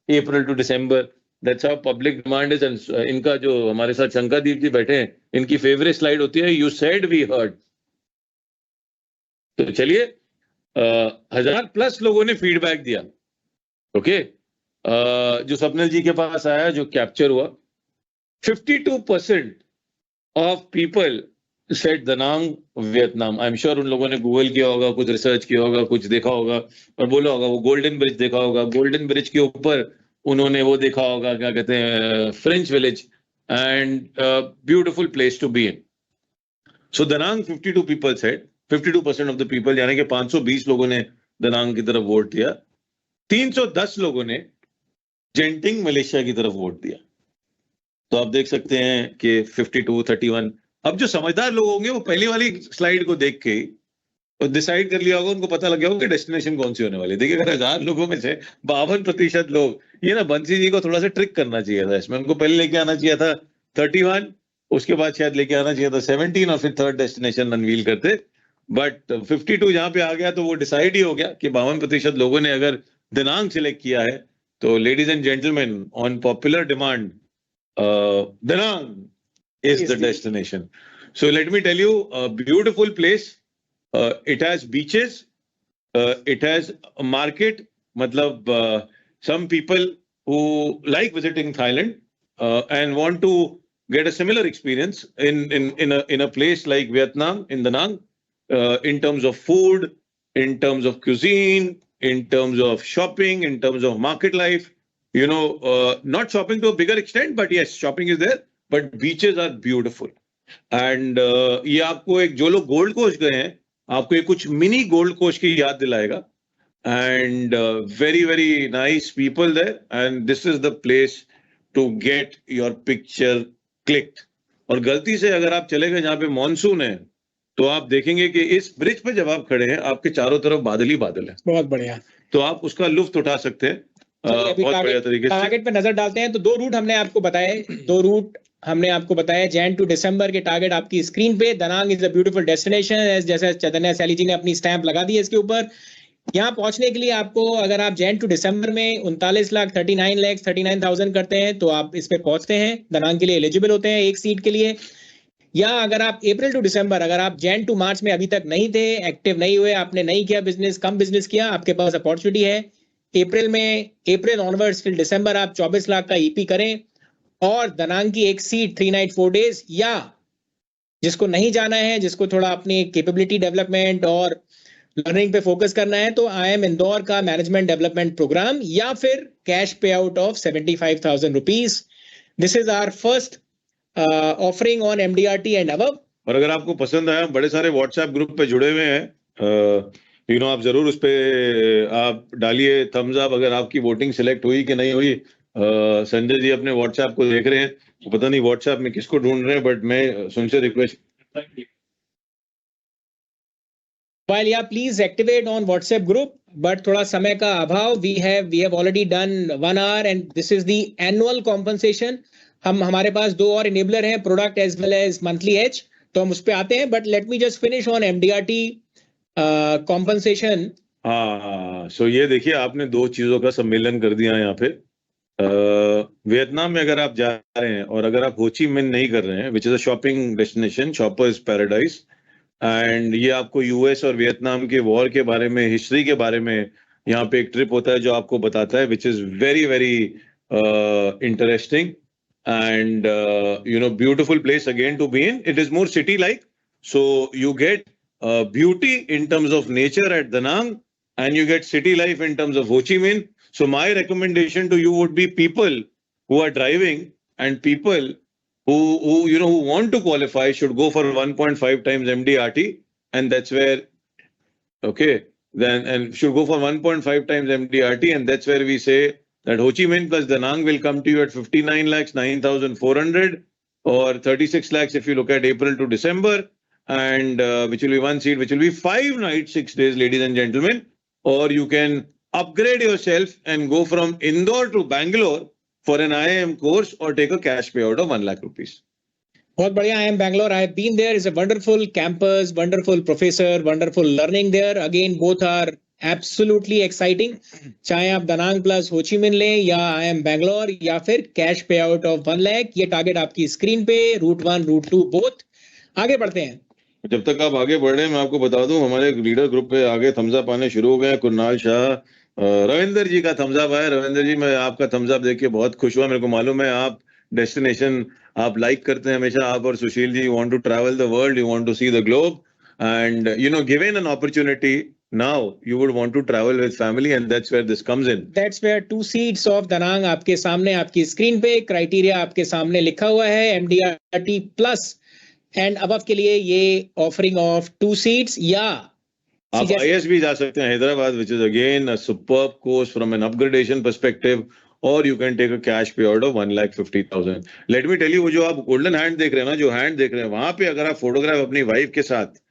April to December, that's how public demand is. इनका जो हमारे साथ शंकादीप जी बैठे हैं, इनकी फेवरेट स्लाइड होती है यू सेड वी हर्ड। तो चलिए, 1000+ लोगों ने फीडबैक दिया। ओके, जो स्वप्निल जी के पास आया, जो कैप्चर हुआ, 52% of people said Da Nang Vietnam. I am sure उन लोगों ने गूगल किया होगा, कुछ रिसर्च किया होगा, कुछ देखा होगा और बोला होगा। वो गोल्डन ब्रिज देखा होगा, गोल्डन ब्रिज के ऊपर उन्होंने वो देखा होगा, क्या कहते हैं, French village, and beautiful place to be in. So Da Nang 52 people said, 52% of the people, यानी कि 520 लोगों ने दनांग की तरफ वोट दिया। 310 लोगों ने जेंटिंग मलेशिया की तरफ वोट दिया। तो आप देख सकते हैं कि 52-31। अब जो समझदार लोग होंगे वो पहली वाली स्लाइड को देख के डिसाइड कर लिया होगा, उनको पता लग गया होगा कि डेस्टिनेशन कौन सी होने वाली है। देखिए, अगर 1000 लोगों में से 52% लोग, ये ना बंसी जी को थोड़ा सा ट्रिक करना चाहिए था इसमें। उनको पहले लेके आना चाहिए था 31, उसके बाद शायद लेके आना चाहिए था 17 और फिर थर्ड डेस्टिनेशन अनवील करते। बट 52 जहां पे आ गया तो वो डिसाइड ही हो गया कि 52% लोगों ने अगर दिनांक सिलेक्ट किया है तो ladies and gentleman, on popular demand, दिनांग is the destination. So let me tell you, a beautiful place. It has beaches. It has a market. Matlab, some people who like visiting Thailand and want to get a similar experience in a place like Vietnam, in Da Nang, in terms of food, in terms of cuisine, in terms of shopping, in terms of market life. You know, not shopping to a bigger extent, but yes, shopping is there. But beaches are beautiful. And ये आपको एक, जो लोग gold coast गए हैं, आपको एक कुछ मिनी गोल्ड कोस्ट की याद दिलाएगा। And very, very nice people there. And this is the place to get your picture clicked. और गलती से अगर आप चले गए जहाँ पे मानसून है, तो आप देखेंगे कि इस ब्रिज पे जब आप खड़े हैं, आपके चारों तरफ बादल ही बादल है। बहुत बढ़िया। तो आप उसका लुत्फ उठा सकते हैं बहुत बढ़िया तरीके से। टारगेट पे नजर डालते हैं। तो 2 रूट हमने आपको बताए, जैन टू दिसंबर के टारगेट आपकी स्क्रीन पे। Da Nang is a beautiful destination, जैसे चैतन्य सैली जी ने अपनी स्टैंप लगा दी है इसके ऊपर। यहाँ पहुंचने के लिए आपको, अगर आप जैन टू दिसंबर में 39,39,000 करते हैं तो आप इस पे पहुंचते हैं, दनांग के लिए एलिजिबल होते हैं एक सीट के लिए। या अगर आप अप्रैल टू दिसंबर, अगर आप जैन टू मार्च में अभी तक नहीं थे, एक्टिव नहीं हुए, आपने नहीं किया बिजनेस, कम बिजनेस किया, आपके पास अपॉर्चुनिटी है अप्रैल ऑनवर्ड्स फिर दिसंबर आप 24 लाख का ईपी करें और दनांग की एक सीट 3 नाइट 4 डेज। या जिसको नहीं जाना है, जिसको थोड़ा अपनी कैपेबिलिटी डेवलपमेंट और लर्निंग पे फोकस करना है, तो IIM इंदौर का मैनेजमेंट डेवलपमेंट प्रोग्राम या फिर cash pay out of 75,000 rupees. This is our first offering on MDRT and above. और अगर आपको पसंद आया, बड़े सारे व्हाट्सएप ग्रुप पे जुड़े हुए हैं, आप जरूर उस पे आप डालिए थम्स अप अगर आपकी वोटिंग सिलेक्ट हुई कि नहीं हुई। संजय जी अपने व्हाट्सएप को देख रहे हैं, तो पता नहीं व्हाट्सएप में किसको ढूंढ रहे हैं, बट मैं उनसे request, While yeah, please activate on WhatsApp group, but थोड़ा समय का अभाव, we have already done 1 hour and this is the annual compensation. हमारे पास 2 और enabler हैं, product as well as monthly edge, तो हम उस पे आते हैं। But let me just finish on MDRT compensation. हाँ, सो ये देखिए, आपने 2 चीजों का सम्मेलन कर दिया यहाँ पे। वियतनाम में अगर आप जा रहे हैं और अगर आप हो ची मिन नहीं कर रहे हैं, which is a shopping destination, shoppers paradise, and ये आपको यूएस और वियतनाम के वॉर के बारे में, हिस्ट्री के बारे में यहाँ पे एक ट्रिप होता है जो आपको बताता है, which is very very interesting and beautiful place again to be in. It is more city like, so you get beauty in terms of nature at Da Nang and you get city life in terms of Ho Chi Minh. So my recommendation to you would be people who are driving and people who want to qualify should go for 1.5 times MDRT, and that's where and should go for 1.5 times MDRT, and that's where we say that Ho Chi Minh plus Da Nang will come to you at 59,09,400 or 36 lakhs if you look at April to December. And which will be 1 seat, which will be 5 nights, 6 days, ladies and gentlemen. Or you can upgrade yourself and go from Indore to Bangalore for an IIM course or take a cash payout of 1 lakh rupees. बहुत बढ़िया. I am Bangalore. I have been there. It's a wonderful campus, wonderful professor, wonderful learning there. Again, both are absolutely exciting. चाहे आप Da Nang plus हो ची मिन लें या I am Bangalore या फिर cash pay out of 1 lakh, ये टारगेट आपकी स्क्रीन पे. Route 1 route 2 both. आगे बढ़ते हैं. जब तक आप आगे बढ़ रहे हैं मैं आपको बता दूं हमारे लीडर ग्रुप पे आगे थम्स अप आने शुरू हो गए. कुणाल शाह, रविंदर जी का थम्स अप आया. रविंदर जी, मैं आपका थम्स अप देख के बहुत खुश हुआ. मेरे को मालूम है आप डेस्टिनेशन आप लाइक करते हैं हमेशा. आप और Sushil ji want to travel the world, you want to see the globe, and you know given an opportunity now you would want to travel with family, and that's where this comes in. That's where 2 seats of Danang आपके सामने, आपकी screen पे criteria आपके सामने लिखा हुआ है. MDRT plus and above के लिए ये ऑफरिंग ऑफ 2 सीट्स. या आप IS भी जा सकते हैं Hyderabad, which is again a superb course from an upgradation perspective, or you can take a cash payout of 1,50,000. Let me tell you, वो जो आप गोल्डन हैंड देख रहे हैं ना, जो हैंड देख रहे हैं वहां पे अगर आप फोटोग्राफ अपनी वाइफ के साथ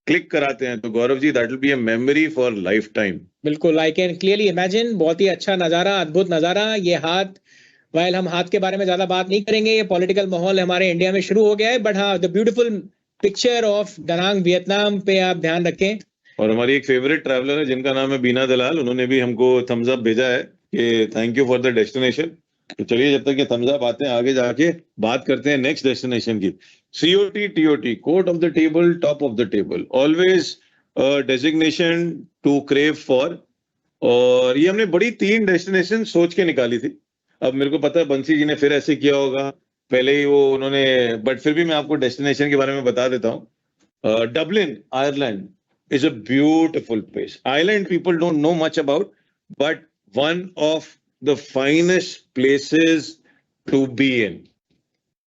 क्लिक कराते हैं तो Gaurav ji that will be a memory for life time. बिल्कुल, आई कैन क्लियरली इमेजिन. बहुत ही अच्छा नजारा, अद्भुत नजारा. ये हाथ, वाइल हम हाथ के बारे में ज्यादा बात नहीं करेंगे, ये पॉलिटिकल माहौल हमारे इंडिया में शुरू हो गया है, बट हाँ, the beautiful picture of Da Nang Vietnam पे आप ध्यान रखें. और हमारी एक फेवरेट ट्रैवलर है जिनका नाम है बीना दलाल, उन्होंने भी हमको थम्स अप भेजा है कि thank you for the destination. तो चलिए जब तक ये थम्स अप आते हैं आगे जाके बात करते हैं नेक्स्ट डेस्टिनेशन की. COT TOT, court of the table, top of the table, always designation to crave for. और ये हमने बड़ी 3 डेस्टिनेशन सोच के निकाली थी. अब मेरे को पता है बंसी जी ने फिर ऐसे किया होगा, पहले ही वो उन्होंने, बट फिर भी मैं आपको डेस्टिनेशन के बारे में बता देता हूँ. Dublin, Ireland is a beautiful place. Ireland people don't know much about, but one of the finest places to be in.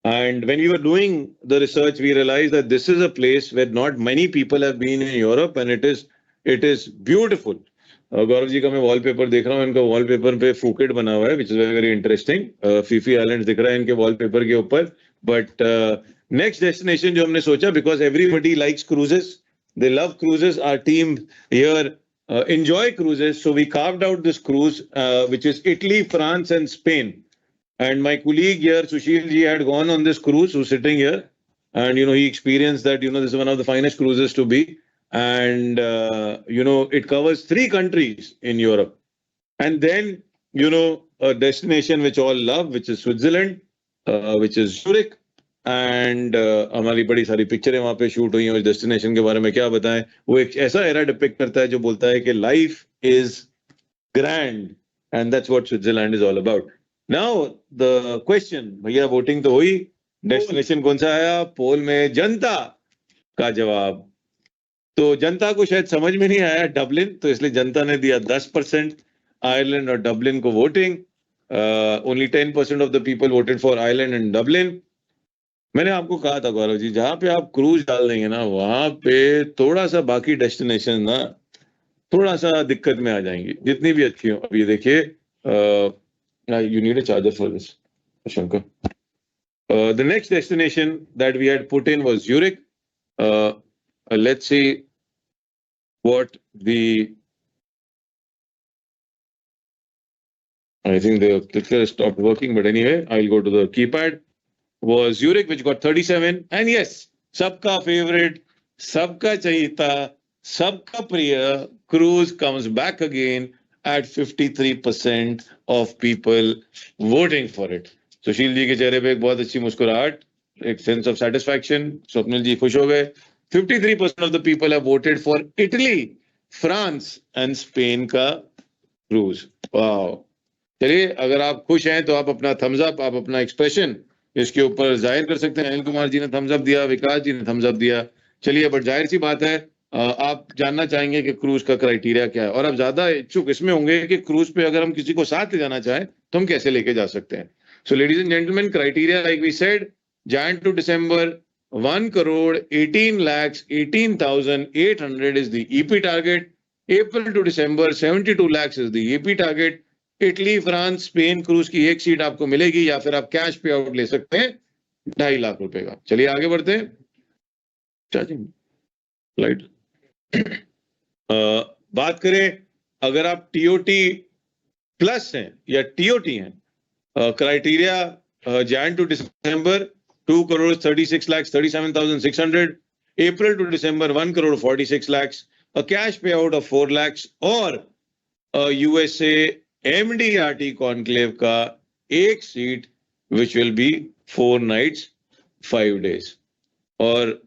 And when we were doing the research, we realized that this is a place where not many people have been in Europe, and it is beautiful. Gaurav ji का मैं wallpaper देख रहा हूँ, इनका wallpaper पे फूकेट बना हुआ है, which is very interesting. Phi Phi islands दिख रहा है इनके वॉलपेपर के ऊपर. But next destination जो हमने सोचा, because everybody likes cruises. They love cruises. Our team here enjoy cruises. So we carved out this cruise, which is Italy, France, and Spain. And my colleague here, Sushil ji, had gone on this cruise, who's sitting here. And, you know, he experienced that, you know, this is one of the finest cruises to be. And, you know, it covers 3 countries in Europe. And then, you know, a destination which all love, which is Switzerland, which is Zurich. And हमारी बड़ी सारी पिक्चरें वहां पे shoot हुई हैं. उस destination के बारे में क्या बताएं. वो एक ऐसा एरा डिपिक्ट करता है जो बोलता है कि life is grand, and that's what Switzerland is all about. Now the question, भैया वोटिंग तो हुई, डेस्टिनेशन कौन सा आया? पोल में जनता का जवाब. तो जनता को शायद समझ में नहीं आया डबलिन, तो इसलिए जनता ने दिया 10% आयरलैंड और डबलिन को voting. Only 10% of the people voted for Ireland and Dublin. मैंने आपको कहा था गौरव जी, जहां पे आप क्रूज डाल देंगे ना, वहां पे थोड़ा सा बाकी डेस्टिनेशन ना थोड़ा सा दिक्कत में आ जाएंगी, जितनी भी अच्छी हो. अब ये देखिए, you need a charger for this Shankar. The next destination that we had put in was Zurich. Let's see what the, I think the clicker stopped working, but anyway, I'll go to the keypad. Was Zurich, which got 37, and yes, सबका favorite, सबका चहीता, सबका प्रिय cruise comes back again at 53% of people voting for it. Sushil ji के चेहरे पे एक बहुत अच्छी मुस्कुराहट, एक sense of satisfaction. स्वप्निल जी खुश हो गए. 53% of the people have voted for Italy, France, and Spain का cruise. Wow. चलिए, अगर आप खुश हैं तो आप अपना थम्स अप, आप अपना एक्सप्रेशन इसके ऊपर जाहिर कर सकते हैं. अनिल कुमार जी ने थम्स अप दिया, विकास जी ने थम्स अप दिया. चलिए, बट जाहिर सी बात है आप जानना चाहेंगे कि क्रूज का क्राइटेरिया क्या है, और आप ज्यादा इच्छुक इसमें होंगे कि क्रूज पे अगर हम किसी को साथ ले जाना चाहें तो हम कैसे लेके जा सकते हैं. So ladies and gentleman, criteria like we said, Jan to December, 1,18,18,800 is the EP target. April to December, 72 lakhs is the EP target. Italy, France, Spain cruise की एक सीट आपको मिलेगी, या फिर आप कैश पे आउट ले सकते हैं 2.5 लाख रुपए का. चलिए आगे बढ़ते हैं. Charging light. बात करें अगर आप TOT प्लस हैं या TOT हैं, criteria Jan to December 2 crore 36 lakhs 37,600. April to December 1 crore 46 lakhs. A cash payout of 4 lakhs और USA MDRT conclave का एक seat which will be 4 nights 5 days. और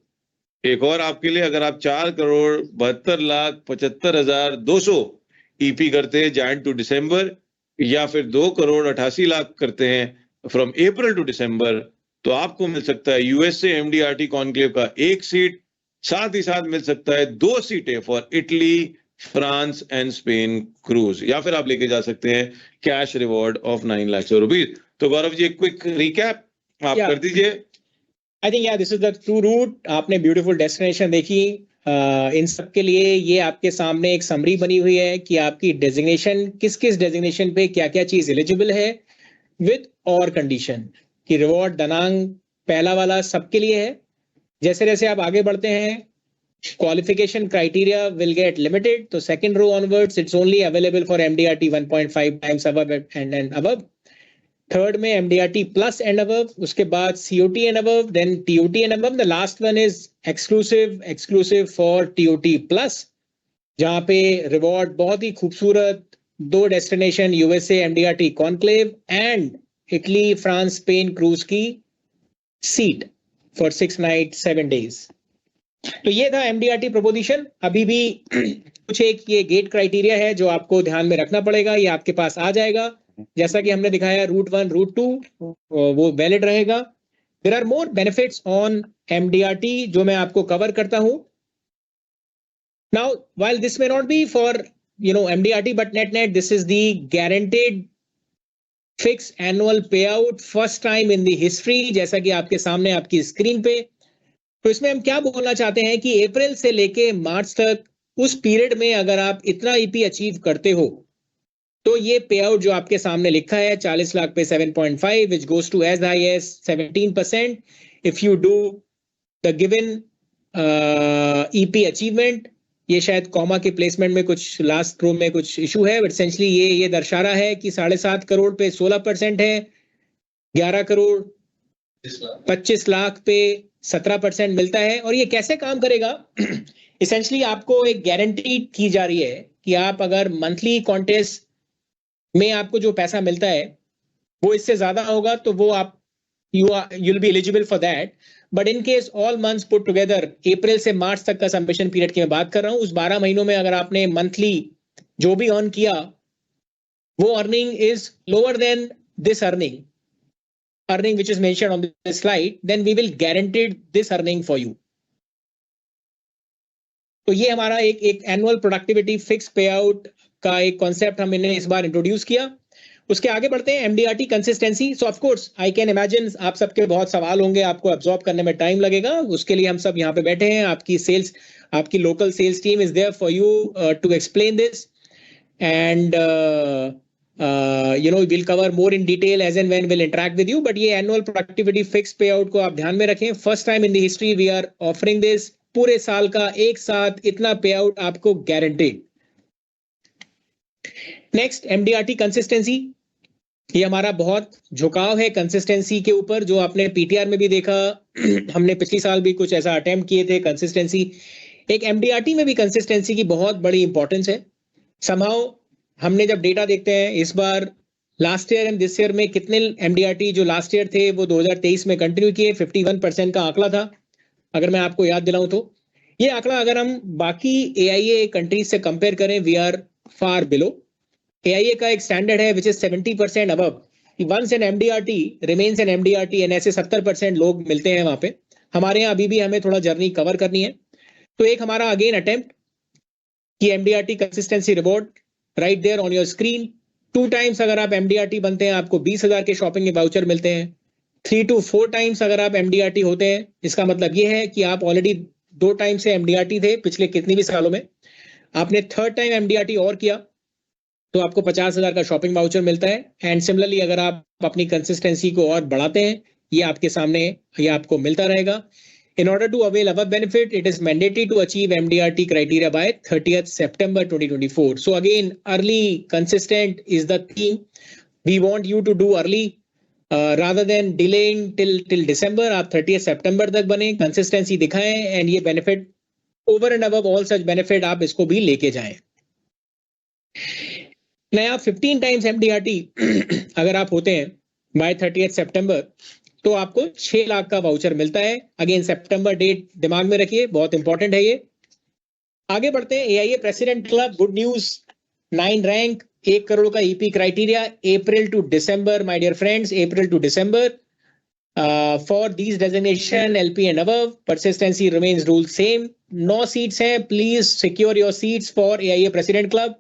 एक और आपके लिए, अगर आप 4,72,75,200 EP करते हैं जैन टू दिसंबर, या फिर 2,88,00,000 करते हैं फ्रॉम अप्रैल टू दिसंबर, तो आपको मिल सकता है यूएसए MDRT कॉन्क्लेव का एक सीट, साथ ही साथ मिल सकता है 2 सीटें for Italy, France and Spain cruise, या फिर आप लेके जा सकते हैं cash reward of 9 lakh rupees. तो गौरव जी, क्विक रिकैप आप कर दीजिए। I think this is the true route. आपने ब्यूटीफुल डेस्टिनेशन देखी। इन सब के लिए ये आपके सामने एक समरी बनी हुई है कि आपकी डेजिग्नेशन किस किस डेजिग्नेशन पे क्या क्या चीज एलिजिबल है, विद और कंडीशन कि रिवॉर्ड दनांग पहला वाला सबके लिए है। जैसे जैसे आप आगे बढ़ते हैं qualification criteria will get limited, तो second row onwards it's only available for MDRT 1.5 times above and above. Third में MDRT प्लस एंड अबव, उसके बाद COT and above, then TOT and above. The last one is exclusive for TOT plus, जहां पे reward बहुत ही खूबसूरत 2 destination USA MDRT conclave and Italy, France, Spain cruise की seat for 6 night 7 days. तो ये था MDRT प्रोपोजिशन। अभी भी कुछ एक ये गेट क्राइटेरिया है जो आपको ध्यान में रखना पड़ेगा, ये आपके पास आ जाएगा। जैसा कि हमने दिखाया रूट 1, रूट 2 वो वैलिड रहेगा। There are more benefits on MDRT जो मैं आपको कवर करता हूं। Now while this may not be for MDRT, but net this is the guaranteed fix annual pay out first time in the history, जैसा कि आपके सामने आपकी स्क्रीन पे। तो इसमें हम क्या बोलना चाहते हैं कि अप्रैल से लेके मार्च तक उस पीरियड में अगर आप इतना EP अचीव करते हो तो ये पे आउट जो आपके सामने लिखा है 40 लाख पे 7.5 which goes to as high as 17%। If you do the given EP achievement, ये शायद कॉमा के प्लेसमेंट में कुछ लास्ट रो में कुछ इशू है, बट एसेंशियली ये दर्शा रहा है कि 7.5 करोड़ पे 16% है, 11 करोड़ 25 लाख पे 17% मिलता है। और ये कैसे काम करेगा? इसेंशियली आपको एक गारंटी की जा रही है कि आप अगर मंथली कॉन्टेस्ट में आपको जो पैसा मिलता है वो इससे ज्यादा होगा तो वो आप you'll be eligible for that, but in case all months put together, अप्रैल से मार्च तक का सबमिशन पीरियड की मैं बात कर रहा हूं, उस 12 महीनों में अगर आपने मंथली जो भी अर्न किया वो earning is lower than this earning which is mentioned on this slide, then we will guaranteed this earning for you. तो ये हमारा एक annual productivity fix pay out का एक कॉन्सेप्ट हमने इस बार इंट्रोड्यूस किया। उसके आगे बढ़ते हैं MDRT consistency. So of course I can imagine आप सबके बहुत सवाल होंगे, आपको अब्सॉर्ब करने में टाइम लगेगा, उसके लिए हम सब यहाँ पे बैठे हैं। आपकी local sales team is there for you to explain this and we'll cover more in detail as and when we'll interact with you, but ये annual productivity fixed payout को आप ध्यान में रखें। First time in the history we are offering this, पूरे साल का एक साथ इतना पे आउट आपको गारंटेड। नेक्स्ट MDRT कंसिस्टेंसी, ये हमारा बहुत झुकाव है कंसिस्टेंसी के ऊपर, जो आपने PTR में भी देखा। हमने पिछली साल भी कुछ ऐसा अटेम्प्ट किए थे कंसिस्टेंसी। एक MDRT में भी कंसिस्टेंसी की बहुत बड़ी इंपॉर्टेंस है। समहाउ हमने जब डेटा देखते हैं इस बार last year and this year में कितने MDRT जो लास्ट ईयर थे वो 2023 में कंटिन्यू किए, 51% का आंकड़ा था अगर मैं आपको याद दिलाऊं तो। ये आंकड़ा अगर हम बाकी AIA कंट्रीज से कंपेयर करें, we are far below. AIA का एक स्टैंडर्ड है which is 70% above, once an MDRT remains an MDRT, and ऐसे 70% लोग मिलते हैं वहां पे। हमारे यहाँ अभी भी हमें थोड़ा जर्नी कवर करनी है। तो एक हमारा अगेन अटेम्प्ट कि MDRT consistency reward right there on your screen. 2 times अगर आप MDRT बनते हैं आपको 20,000 के शॉपिंग के वाउचर मिलते हैं। 3 to 4 टाइम्स अगर आप MDRT होते हैं, इसका मतलब ये है कि आप ऑलरेडी 2 टाइम से MDRT थे पिछले कितनी भी सालों में, आपने 3rd टाइम MDRT और किया तो आपको 50,000 का शॉपिंग वाउचर मिलता है। एंड सिमिलरली अगर आप अपनी कंसिस्टेंसी को और बढ़ाते हैं, ये आपके सामने ये आपको मिलता रहेगा। In order to avail above benefit, it is mandatory to achieve MDRT criteria by 30th September 2024. So again, early consistent is the theme. We want you to do early. rather than delaying till December, आप 30th September तक बने, consistency दिखाएं and ये benefit over and above all such benefit आप इसको भी लेके जाएं. नया 15 टाइम्स MDRT अगर आप होते हैं बाय 30th September तो आपको 6 लाख का वाउचर मिलता है. अगेन सितंबर डेट दिमाग में रखिए, बहुत इंपॉर्टेंट है ये. आगे बढ़ते हैं. AIA president club, good news, 9 rank, 1 crore का EP criteria, April to December my dear friends, April to December. For these designation LP and above, persistency remains rule same. 9 seats हैं. Please secure your seats for AIA president club.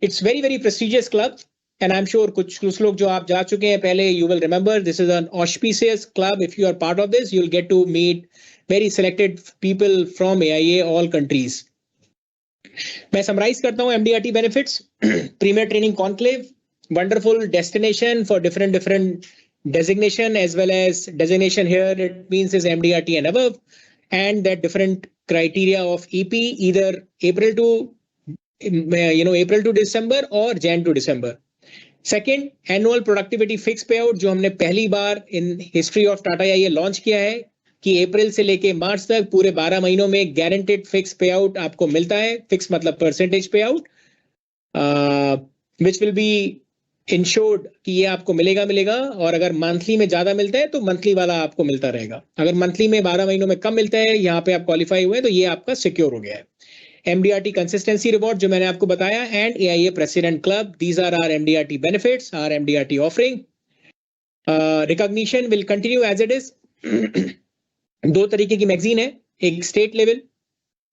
It's very very prestigious club and I'm sure कुछ लोग जो आप जा चुके हैं पहले, you will remember this is an auspicious club. If you are part of this, you'll get to meet very selected people from AIA all countries. मैं summarise करता हूँ MDRT benefits. Premier Training Conclave, wonderful destination for different designation as well as designation here. It means is MDRT and above, and that different criteria of EP, either April to December or Jan to December. Second, annual productivity fix pay out, जो हमने पहली बार in history of Tata AIA launch किया है कि अप्रैल से लेके मार्च तक पूरे 12 महीनों में गारंटेड फिक्स पे आउट आपको मिलता है. फिक्स मतलब परसेंटेज पे out, which will be insured कि ये आपको मिलेगा. और अगर मंथली में ज्यादा मिलता है तो मंथली वाला आपको मिलता रहेगा. अगर मंथली में 12 महीनों में कम मिलता है, यहाँ पे आप क्वालिफाई हुए तो ये आपका सिक्योर हो गया है. MDRT कंसिस्टेंसी रिवॉर्ड जो मैंने आपको बताया, and AIA president club, these are are MDRT benefits, are MDRT offering. Recognition will continue as it is. 2 तरीके की मैगजीन है, एक स्टेट लेवल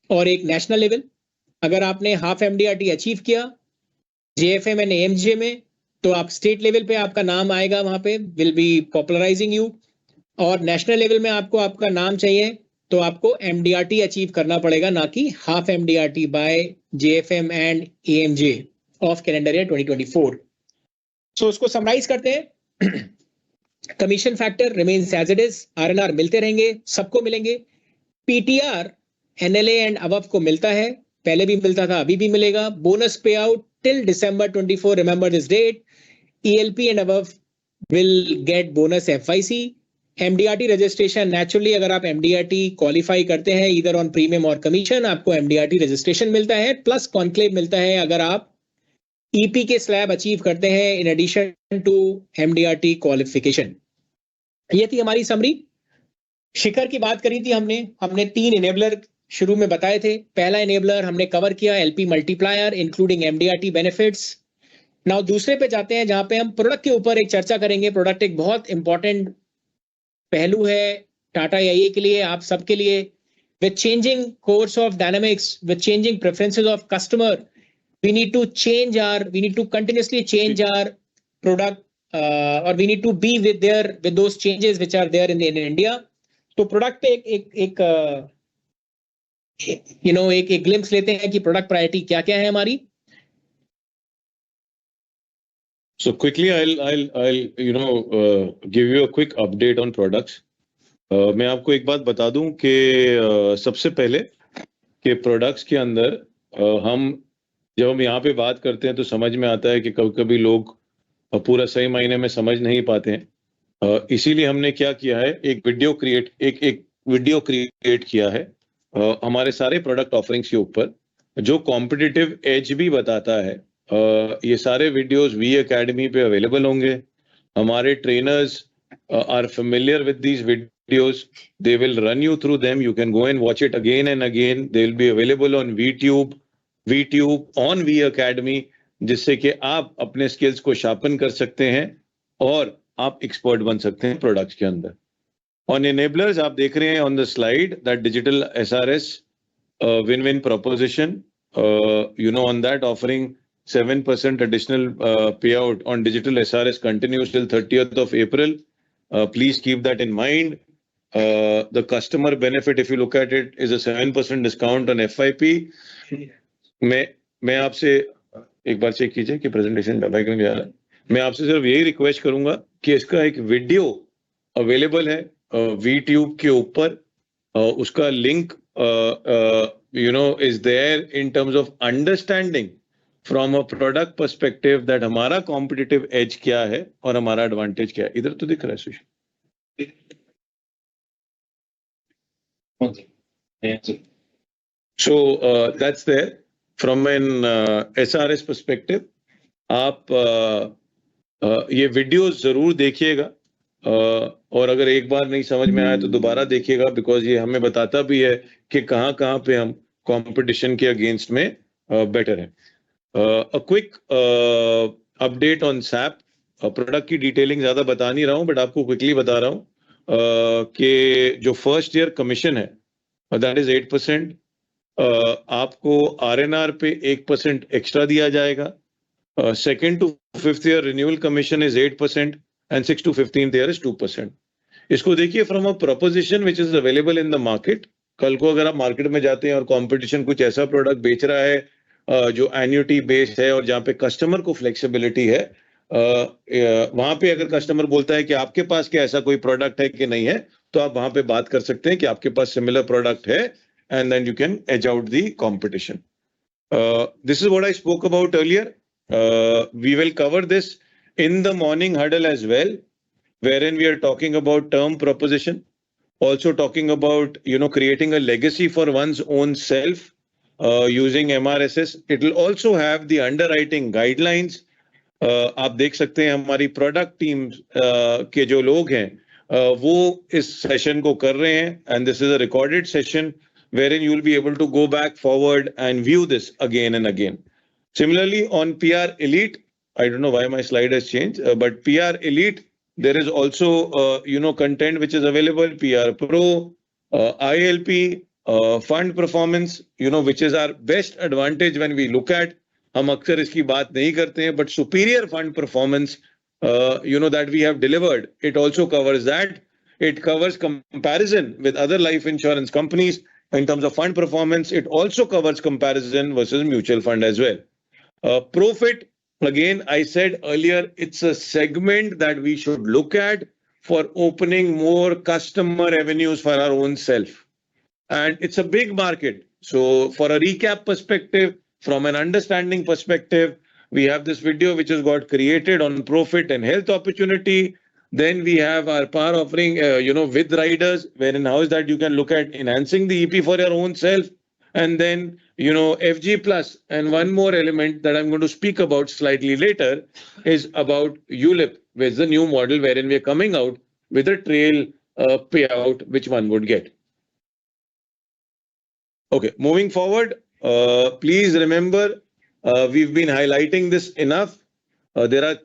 और एक नेशनल लेवल. अगर आपने हाफ MDRT अचीव किया JFM एंड AMJ में तो आप स्टेट लेवल पे आपका नाम आएगा, वहां पे विल बी पॉपुलराइजिंग यू. और नेशनल लेवल में आपको आपका नाम चाहिए तो आपको MDRT अचीव करना पड़ेगा, ना कि half MDRT by JFM and AMJ of calendar year 2024. So उसको समराइज करते हैं. Commission factor remains as it is. RNR मिलते रहेंगे, सबको मिलेंगे. PTR NLA एंड अबव को मिलता है, पहले भी मिलता था, अभी भी मिलेगा. Bonus pay out till December 24, remember this date. ELP and above will get bonus FYC. MDRT registration, naturally अगर आप MDRT क्वालिफाई करते हैं इधर ऑन प्रीमियम और कमीशन, आपको MDRT रजिस्ट्रेशन मिलता है, प्लस कॉन्क्लेव मिलता है अगर आप EP के स्लैब अचीव करते हैं in addition to MDRT qualification. ये थी हमारी समरी. शिखर की बात करी थी हमने 3 इनेबलर शुरू में बताए थे. पहला इनेबलर हमने कवर किया LP multiplier including MDRT benefits. Now दूसरे पे जाते हैं जहां पे हम प्रोडक्ट के ऊपर एक चर्चा करेंगे. प्रोडक्ट एक बहुत इंपॉर्टेंट पहलू है टाटा AIA के लिए, आप सबके लिए. With changing course of dynamics, with changing preferences of customer, we need to continuously change our product, or we need to be with those changes which are there in India. तो product पे एक glimpse लेते हैं कि product priority क्या क्या है हमारी. So quickly, I'll give you a quick update on products. मैं आपको एक बात बता दूं कि सबसे पहले कि प्रोडक्ट्स के अंदर जब हम यहाँ पे बात करते हैं तो समझ में आता है कि कभी लोग पूरा सही मायने में समझ नहीं पाते हैं. इसीलिए हमने क्या किया है, एक वीडियो क्रिएट किया है हमारे सारे प्रोडक्ट ऑफरिंग्स के ऊपर, जो कॉम्पिटिटिव एज भी बताता है. ये सारे वीडियोस वी एकेडमी पे अवेलेबल होंगे. हमारे trainers are familiar with these videos, they will run you through them. You can go and watch it again and again. They will be available on VTube on V Academy, जिससे कि आप अपने skills को sharpen कर सकते हैं और आप एक्सपर्ट बन सकते हैं प्रोडक्ट्स के अंदर. ऑन एनेबलर्स आप देख रहे हैं on the slide that digital SRS win-win proposition, on that offering 7% additional payout on digital SRS continues till 30th of April. Please keep that in mind. The customer benefit, if you look at it, is a 7% discount on FYP. मैं आपसे एक बार check कीजिए कि presentation data क्यों जा रहा है. मैं आपसे सिर्फ यही रिक्वेस्ट करूंगा कि इसका एक वीडियो अवेलेबल है VTube के ऊपर. उसका link is there in terms of understanding from a product perspective that हमारा कॉम्पिटिटिव एज क्या है और हमारा एडवांटेज क्या है. इधर तो दिख रहा है सुशील. So that's there from an SRS perspective. आप ये वीडियोस जरूर देखिएगा और अगर एक बार नहीं समझ में आया तो दोबारा देखिएगा, बिकॉज ये हमें बताता भी है कि कहाँ कहाँ पे हम कंपटीशन के अगेंस्ट में बेटर है. A quick update on SAP. Product की डिटेलिंग ज्यादा बता नहीं रहा हूँ, बट आपको क्विकली बता रहा हूँ कि जो फर्स्ट ईयर कमीशन है दैट इज 8%. आपको RNR पे 1% एक्स्ट्रा दिया जाएगा. Second to fifth year renewal commission is 8% and 6th to 15th year is 2%. इसको देखिए from a proposition which is available in the market. कल को अगर आप मार्केट में जाते हैं और कंपटीशन कुछ ऐसा प्रोडक्ट बेच रहा है जो एन्युटी बेस्ड है और जहाँ पे कस्टमर को फ्लेक्सिबिलिटी है, वहां पे अगर कस्टमर बोलता है कि आपके पास क्या ऐसा कोई प्रोडक्ट है कि नहीं है, तो आप वहां पे बात कर सकते हैं कि आपके पास सिमिलर प्रोडक्ट है, and then you can edge out the competition. This is what I spoke about earlier. We will cover this in the morning huddle as well, wherein we are talking about term proposition, also talking about, you know, creating a legacy for one's own self using MRSS. It will also have the underwriting guidelines. आप देख सकते हैं हमारी product team के जो लोग हैं वो इस सेशन को कर रहे हैं, and this is a recorded session wherein you will be able to go back forward and view this again and again. Similarly, on PR Elite, I don't know why my slide has changed, but PR Elite, there is also, you know, content which is available, PR Pro, ILP, fund performance, you know, which is our best advantage when we look at. हम अक्सर इसकी बात नहीं करते हैं, but superior fund performance, you know, that we have delivered, it also covers that. It covers comparison with other life insurance companies. In terms of fund performance, it also covers comparison versus mutual fund as well. Profit, again, I said earlier, it's a segment that we should look at for opening more customer avenues for our own self. And it's a big market. So for a recap perspective, from an understanding perspective, we have this video which has got created on profit and health opportunity. Then we have our par offering, you know, with riders, wherein how is that you can look at enhancing the EP for your own self. And then, you know, FG plus. And one more element that I'm going to speak about slightly later is about ULIP, with the new model wherein we're coming out with a trail payout, which one would get. Okay, moving forward, please remember, we've been highlighting this enough. There are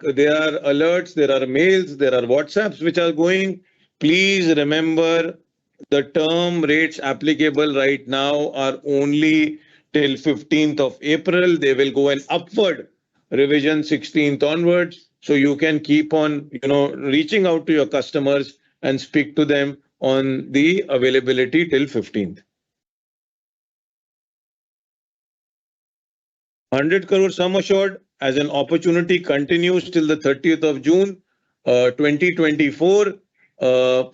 alerts, there are mails, there are WhatsApps which are going. Please remember the term rates applicable right now are only till 15th of April. They will go an upward revision 16th onwards. So you can keep on, you know, reaching out to your customers and speak to them on the availability till 15th. 100 crore sum assured as an opportunity continues till the 30th of June 2024.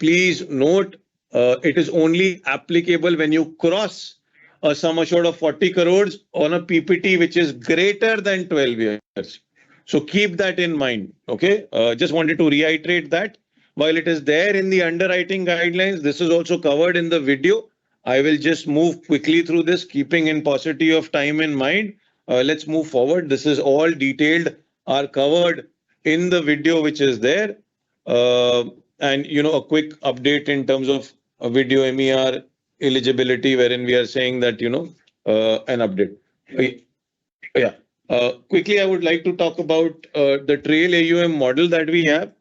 Please note, it is only applicable when you cross a sum assured of 40 crores on a PPT which is greater than 12 years. So keep that in mind, okay? Just wanted to reiterate that. While it is there in the underwriting guidelines, this is also covered in the video. I will just move quickly through this, keeping in paucity of time in mind. Let's move forward. This is all detailed, are covered in the video which is there. And, you know, a quick update in terms of video MER eligibility, wherein we are saying that, you know, an update. Yeah. Quickly, I would like to talk about the trail AUM model that we have.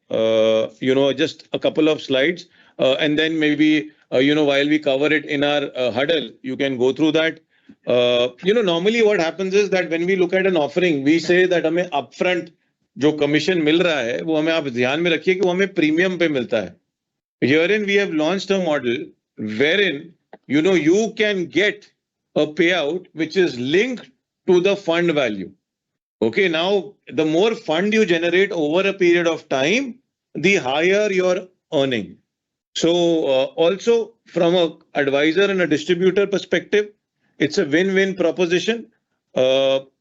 You know, just a couple of slides. And then maybe, you know, while we cover it in our huddle, you can go through that. You know, normally what happens is that when we look at an offering, we say that हमें upfront जो commission मिल रहा है वो हमें आप ध्यान में रखिए कि वो हमें premium पे मिलता है. Herein we have launched a model wherein, you know, you can get a payout which is linked to the fund value. Okay, now the more fund you generate over a period of time, the higher your earning. So also from a advisor and a distributor perspective, it's a win-win proposition.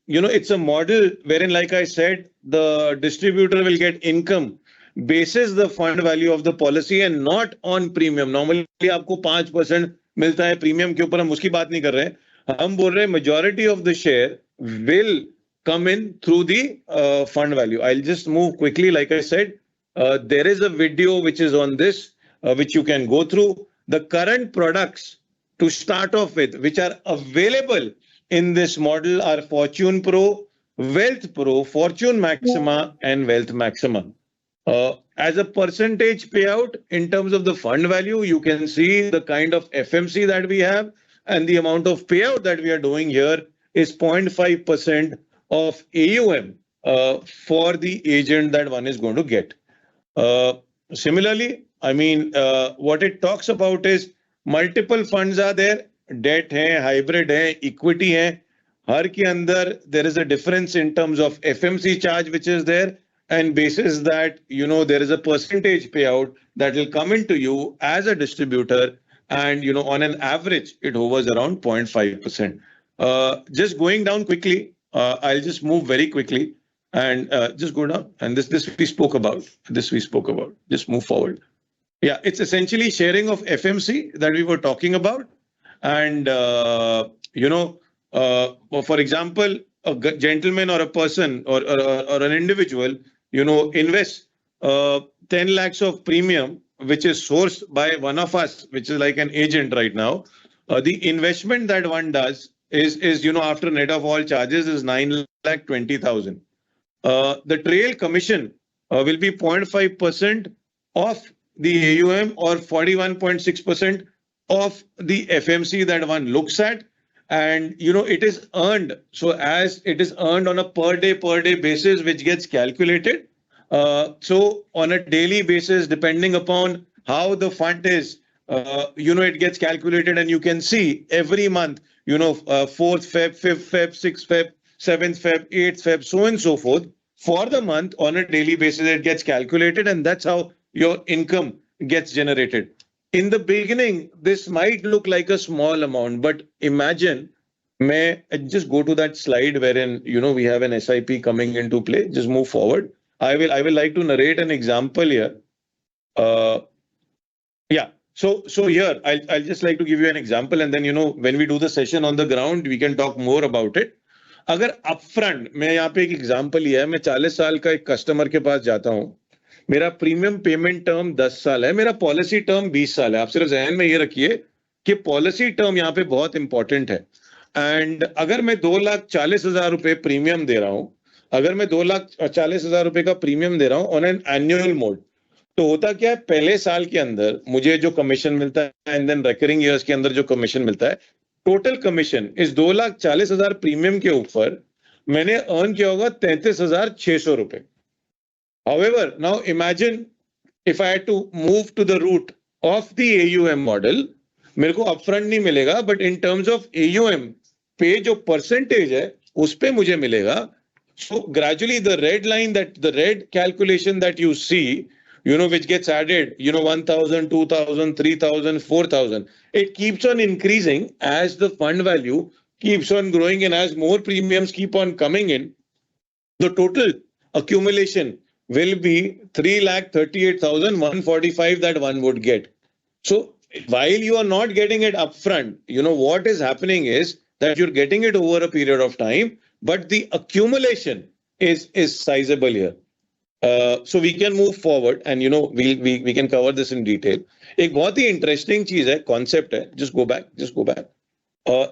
it's a model wherein, like I said, the distributor will get income basis the fund value of the policy and not on premium. Normally आपको 5% मिलता है premium के ऊपर, हम उसकी बात नहीं कर रहे हैं. हम बोल रहे हैं majority of the share will come in through the fund value. I'll just move quickly. Like I said, there is a video which is on this, which you can go through. The current products to start off with, which are available in this model, are Fortune Pro, Wealth Pro, Fortune Maxima, and Wealth Maxima. As a percentage payout in terms of the fund value, you can see the kind of FMC that we have, and the amount of payout that we are doing here is 0.5% of AUM for the agent that one is going to get. Similarly, I mean, what it talks about is multiple funds are there, debt hai, hybrid hai, equity hai. Har ke andar, there is a difference in terms of FMC charge which is there, and basis that, there is a percentage payout that will come into you as a distributor, and, on an average, it hovers around 0.5%. Just going down quickly, I'll just move very quickly and just go down. And this we spoke about. Just move forward. Yeah, it's essentially sharing of FMC that we were talking about. And, for example, a gentleman or a person or an individual, invests 10 lakhs of premium, which is sourced by one of us, which is like an agent right now. The investment that one does is after net of all charges is 9,20,000. The trail commission will be 0.5% of the AUM or 41.6% of the FMC that one looks at. And, it is earned. So as it is earned on a per day basis, which gets calculated. So on a daily basis, depending upon how the fund is, it gets calculated, and you can see every month, 4th Feb, 5th Feb, 6th Feb, 7th Feb, 8th Feb, so on and so forth. For the month, on a daily basis, it gets calculated, and that's how your income gets generated. In the beginning, this might look like a small amount, but imagine, just go to that slide wherein, we have an SIP coming into play. Just move forward. I will like to narrate an example here. Yeah. So here, I'll just like to give you an example, and then, when we do the session on the ground, we can talk more about it. अगर upfront, मैं यहाँ पे एक example लिया है, मैं 40 साल का एक customer के पास जाता हूँ, मेरा प्रीमियम पेमेंट टर्म 10 साल है, मेरा पॉलिसी टर्म 20 साल है. आप सिर्फ ज़हन में ये रखिए कि पॉलिसी टर्म यहाँ पे बहुत इंपॉर्टेंट है. एंड अगर मैं 2,40,000 रुपए प्रीमियम दे रहा हूँ, अगर मैं 2,40,000 रुपए का प्रीमियम दे रहा हूँ ऑन एन एनुअल मोड, तो होता क्या है, पहले साल के अंदर मुझे जो कमीशन मिलता है, एंड देन रिकरिंग ईयर्स के अंदर जो कमीशन मिलता है, टोटल कमीशन इस 2,40,000 प्रीमियम के ऊपर मैंने अर्न किया होगा 33,600 रुपए. However, now imagine if I had to move to the route of the AUM model, मेरे को upfront नहीं मिलेगा, but in terms of AUM पे जो percentage है, उस पे मुझे मिलेगा. So gradually the red calculation that you see, which gets added, 1,000, 2,000, 3,000, 4,000, it keeps on increasing as the fund value keeps on growing, and as more premiums keep on coming in, the total accumulation will be 3,38,145 that one would get. So while you are not getting it upfront, what is happening is that you're getting it over a period of time, but the accumulation is sizable here. So we can move forward, and we can cover this in detail. एक बहुत ही interesting चीज है, concept है. Just go back.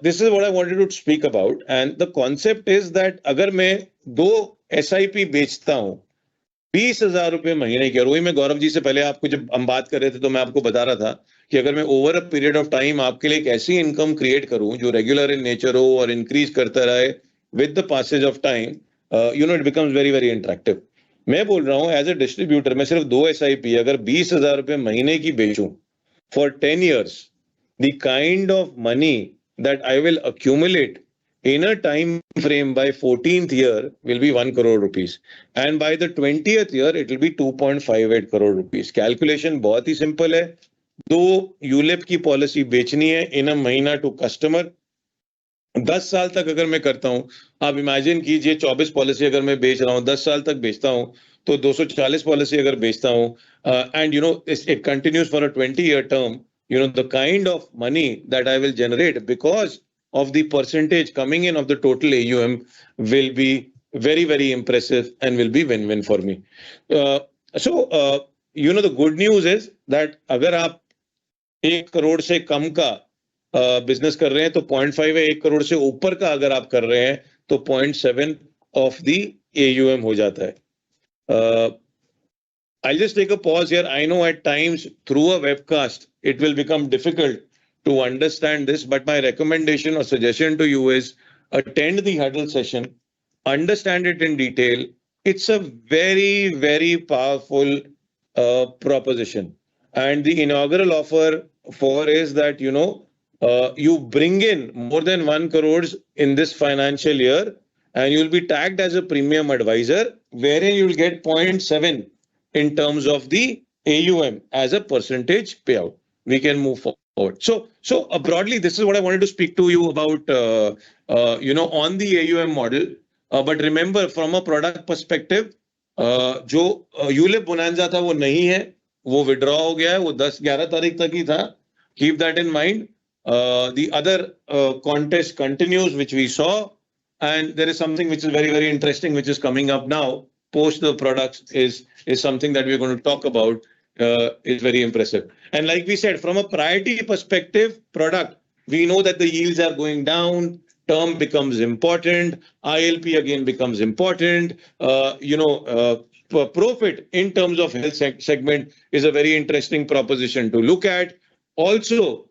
This is what I wanted to speak about, and the concept is that अगर मैं 2 SIP बेचता हूँ 20,000 रुपए महीने के, और वही मैं गौरव जी से पहले आपको जब हम बात कर रहे थे तो मैं आपको बता रहा था कि अगर मैं over a period of time आपके लिए एक ऐसी इनकम क्रिएट करूं जो रेगुलर इन नेचर हो और इंक्रीज करता रहे with the passage of time, it becomes very very interactive. मैं बोल रहा हूं एज अ डिस्ट्रीब्यूटर, मैं सिर्फ 2 SIP अगर 20,000 रुपए महीने की बेचूं for 10 years, the kind of money that I will accumulate in a time frame by 14th year will be 1 crore rupees, and by the 20th year it will be 2.58 crore rupees. Calculation बहुत ही simple है. 2 ULIP की policy बेचनी है in a महीना to customer. 10 साल तक अगर मैं करता हूं, आप इमेजिन कीजिए 24 पॉलिसी अगर मैं बेच रहा हूं, 10 साल तक बेचता हूं, तो 240 पॉलिसी अगर बेचता हूं, and it continues for a 20-year term, the kind of money that I will generate because of the percentage coming in of the total AUM will be very, very impressive and will be win-win for me. The good news is that अगर आप 1 करोड़ से कम का business कर रहे हैं तो 0.5 है, 1 करोड़ से ऊपर का अगर आप कर रहे हैं तो 0.7 of the AUM हो जाता है. I'll just take a pause here. I know at times through a webcast it will become difficult to understand this, but my recommendation or suggestion to you is attend the huddle session, understand it in detail. It's a very, very powerful proposition. And the inaugural offer for is that, you bring in more than 1 crores in this financial year and you'll be tagged as a premium advisor, wherein you'll get 0.7 in terms of the AUM as a percentage payout. We can move forward. So broadly, this is what I wanted to speak to you about, on the AUM model. But remember, from a product perspective, जो ULIP bonanza था वो नहीं है, वो withdraw हो गया है, वो 10-11 तारीख तक ही था. Keep that in mind. The other contest continues, which we saw, and there is something which is very, very interesting, which is coming up now. Post the products is something that we're going to talk about. Is very impressive. And like we said, from a priority perspective, product, we know that the yields are going down, term becomes important, ILP again becomes important, profit in terms of health segment is a very interesting proposition to look at. Also,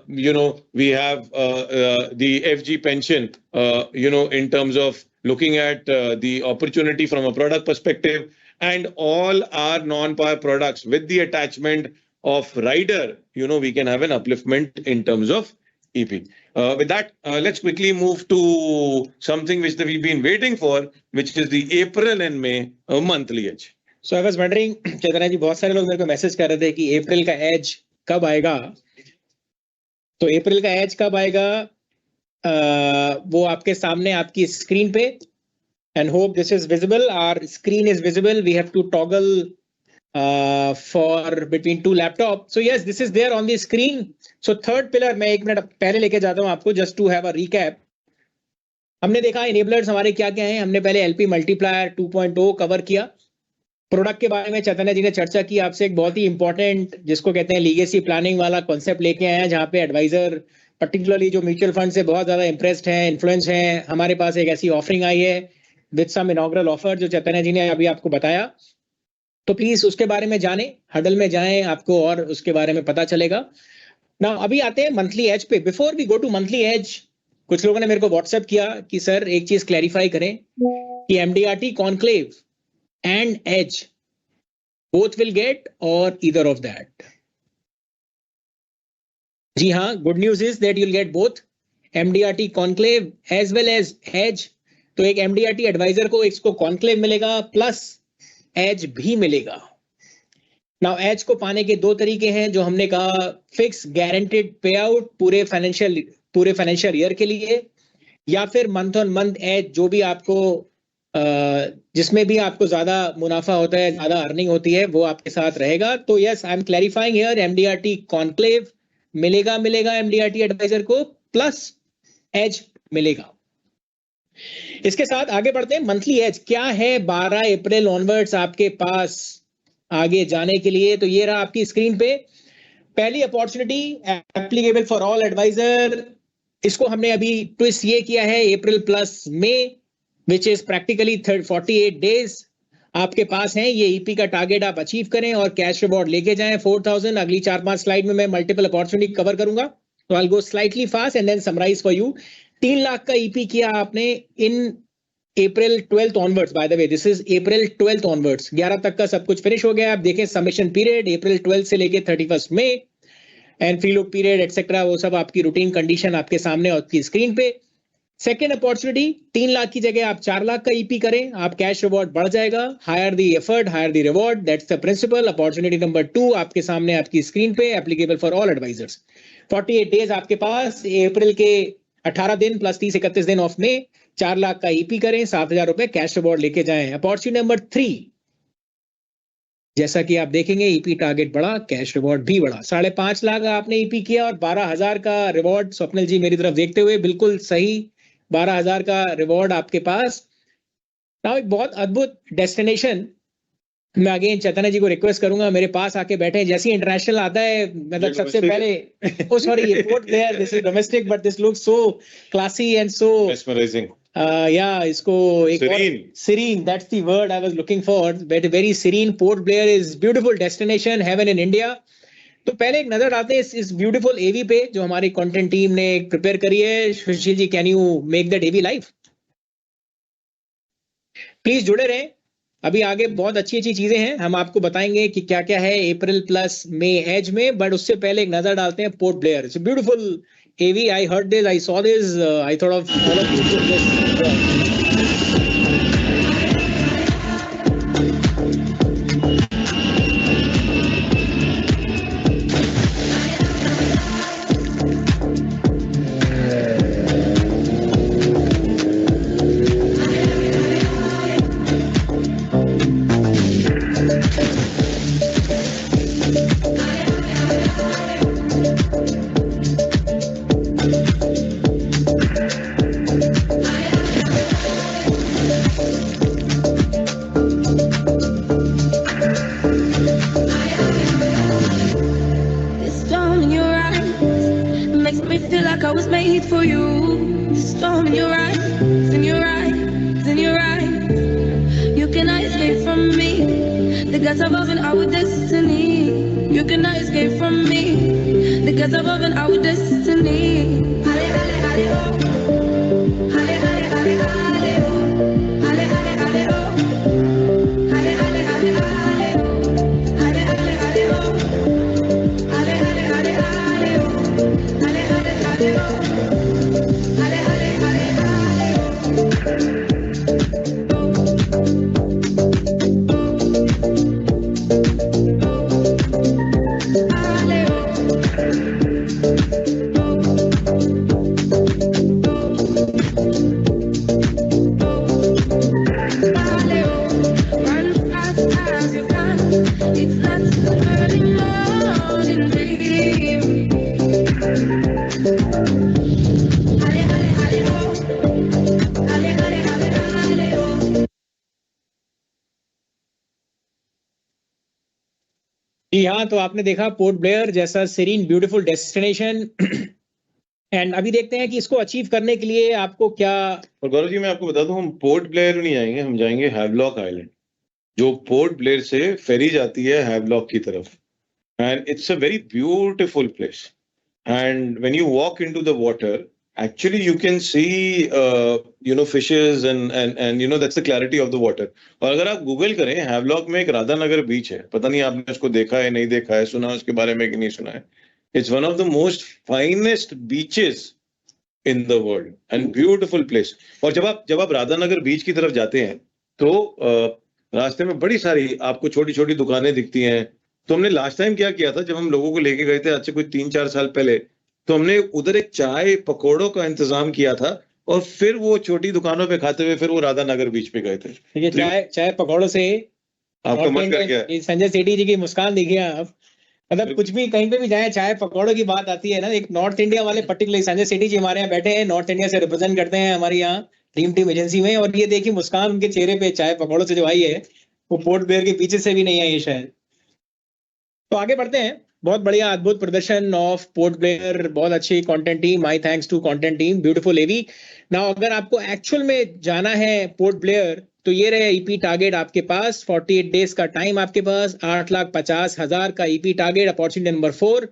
we have the FG pension, in terms of looking at the opportunity from a product perspective. And all our non-par products with the attachment of rider, we can have an upliftment in terms of EP. With that, let's quickly move to something which we've been waiting for, which is the April and May monthly edge. So I was wondering, चेतना जी, बहुत सारे लोग मेरे को message कर रहे थे कि अप्रैल का एज कब आएगा. तो अप्रैल का एज कब आएगा, वो आपके सामने आपकी स्क्रीन पे. And hope this is visible. Our screen is visible. We have to toggle for between two laptops. So yes, this is there on the screen. So third pillar, मैं 1 मिनट पहले लेके जाता हूँ आपको, just to have a recap. हमने देखा enablers हमारे क्या क्या हैं. हमने पहले LP multiplier 2.0 कवर किया. प्रोडक्ट के बारे में चैतन्य जी ने चर्चा की आपसे. एक बहुत ही इंपॉर्टेंट, जिसको कहते हैं लीगेसी प्लानिंग वाला कॉन्सेप्ट लेके आए हैं, जहाँ पे एडवाइजर पर्टिकुलरली जो म्यूचुअल फंड से बहुत ज्यादा इंप्रेस्ड हैं, इन्फ्लुएंस हैं, हमारे पास एक ऐसी ऑफरिंग आई है विद सम इनॉग्रल ऑफर जो चैतन्य जी ने अभी आपको बताया. तो प्लीज उसके बारे में जाने, हडल में जाएं, आपको और उसके बारे में पता चलेगा. ना अभी आते हैं मंथली एज पे. Before we go to monthly edge, कुछ लोगों ने मेरे को व्हाट्सएप किया कि सर एक चीज क्लैरिफाई करें कि MDRT conclave and edge both will get or either of that. जी हाँ, good news is that you'll get both MDRT conclave as well as edge. तो एक एमडीआरटी एडवाइजर को इसको कॉन्क्लेव मिलेगा प्लस एज भी मिलेगा. नाउ एज को पाने के 2 तरीके हैं, जो हमने कहा फिक्स गारंटेड पे आउट पूरे फाइनेंशियल ईयर के लिए, या फिर मंथ ऑन मंथ एज, जो भी आपको जिसमें भी आपको ज्यादा मुनाफा होता है, ज्यादा अर्निंग होती है, वो आपके साथ रहेगा. तो yes, I am clarifying here, MDRT conclave मिलेगा एमडीआरटी एडवाइजर को, प्लस एज मिलेगा. इसके साथ आगे बढ़ते हैं. मंथली एज क्या है 12 अप्रैल ऑनवर्ड्स आपके पास आगे जाने के लिए. तो ये रहा आपकी स्क्रीन पे. पहली opportunity applicable for all advisor. इसको हमने अभी ट्विस्ट ये किया है April plus May, which is practically 48 days आपके पास हैं. ये ईपी का टारगेट आप अचीव करें और कैश रिवॉर्ड लेके जाएं 4000. अगली 4-5 स्लाइड में मैं मल्टीपल अपॉर्चुनिटी कवर करूंगा, तो I will go slightly fast and then summarise for you. 3 lakh का ईपी किया आपने in April 12th onwards. By the way, this is April 12th onwards. 11 तक का सब कुछ फिनिश हो गया. आप देखें सबमिशन पीरियड अप्रैल 12 से लेके 31 मई and free look period etcetera, वो सब आपकी रूटीन कंडीशन आपके सामने आपकी स्क्रीन पे. सेकेंड अपॉर्चुनिटी, 3 लाख की जगह आप 4 लाख का ईपी करें, आप कैश रिवॉर्ड बढ़ जाएगा. Higher the effort higher the reward, that's the principle. Opportunity number 2 आपके सामने आपकी स्क्रीन पे, applicable for all advisors. 48 days आपके पास अप्रैल के 18 दिन प्लस 30-31 दिन ऑफ में 4 लाख का ईपी करें, 7,000 रुपए कैश रिवॉर्ड लेके जाएं। अपॉर्चुनिटी नंबर 3, जैसा कि आप देखेंगे ईपी टारगेट बढ़ा, कैश रिवॉर्ड भी बढ़ा। 5.5 लाख आपने ईपी किया और 12,000 का रिवॉर्ड। स्वप्निल जी मेरी तरफ देखते हुए, बिल्कुल सही, 12,000 का रिवॉर्ड आपके पास। नाउ एक बहुत अद्भुत डेस्टिनेशन, मैं अगेन चैतन्य जी को रिक्वेस्ट करूंगा मेरे पास आके बैठे। जैसे ही इंटरनेशनल आता है, मतलब सबसे पहले ओ सॉरी ये port Blair, this is domestic but this looks so classy and so mesmerising. या इसको एक serene, that's the word I was looking for, but very serene Port Blair is beautiful destination, heaven in India। तो पहले एक नजर आते हैं इस ब्यूटीफुल एवी पे जो हमारी कंटेंट टीम ने प्रिपेयर करी है। Sushil ji, can you make that AV live? Please जुड़े रहें, अभी आगे बहुत अच्छी अच्छी चीजें हैं, हम आपको बताएंगे कि क्या क्या है अप्रैल प्लस मई एज में। बट उससे पहले एक नजर डालते हैं Port Blair. It's beautiful AV, I heard this, I saw this, I thought of all of this. जी हाँ, तो आपने देखा पोर्ट ब्लेयर जैसा सीरीन ब्यूटीफुल डेस्टिनेशन। एंड अभी देखते हैं कि इसको अचीव करने के लिए आपको क्या। और गौरव जी मैं आपको बता दूं, हम पोर्ट ब्लेयर नहीं जाएंगे, हम जाएंगे हैवलॉक आइलैंड, जो पोर्ट ब्लेयर से फेरी जाती है हैवलॉक की तरफ। And it's a very beautiful place, and when you walk into the water actually you can see fishes and that's the clarity of the water। और अगर आप गूगल करें, हैवलॉक में एक राधानगर बीच है, पता नहीं आपने उसको देखा है नहीं देखा है, सुना उसके बारे में कि नहीं सुना है। It's one of the most finest beaches in the world and beautiful place. और जब आप राधानगर बीच की तरफ जाते हैं तो रास्ते में बड़ी सारी आपको छोटी छोटी दुकानें दिखती हैं। तो हमने लास्ट टाइम क्या किया था, जब हम लोगों को लेके गए थे आज से कोई 3-4 साल पहले, तो हमने उधर एक चाय पकौड़ों का इंतजाम किया था और फिर वो छोटी दुकानों पे खाते हुए फिर वो राधानगर बीच पे गए थे। ये चाय पकौड़ों से आपको मन कर गया। संजय सेठी जी की मुस्कान देखिए आप, मतलब कुछ भी कहीं पे भी जाए चाय पकौड़ों की बात आती है ना। एक नॉर्थ इंडिया वाले पर्टिकुलर संजय सेठी जी हमारे यहाँ बैठे हैं, नॉर्थ इंडिया से रिप्रेजेंट करते हैं हमारे यहाँ ड्रीम टीम एजेंसी में, और ये देखिए मुस्कान उनके चेहरे पे चाय पकौड़ों से जो आई है वो पोर्ट ब्लेयर के पीछे से भी नहीं आई है शायद। तो आगे बढ़ते हैं। बहुत बढ़िया अद्भुत प्रदर्शन ऑफ पोर्ट ब्लेयर, बहुत अच्छी content team, my thanks to content team, beautiful AV. Now अगर आपको एक्चुअल में जाना है पोर्ट ब्लेयर तो ये रहे ईपी टारगेट आपके पास, 48 डेज का टाइम आपके पास, 8,50,000 का EP target. Opportunity number 4,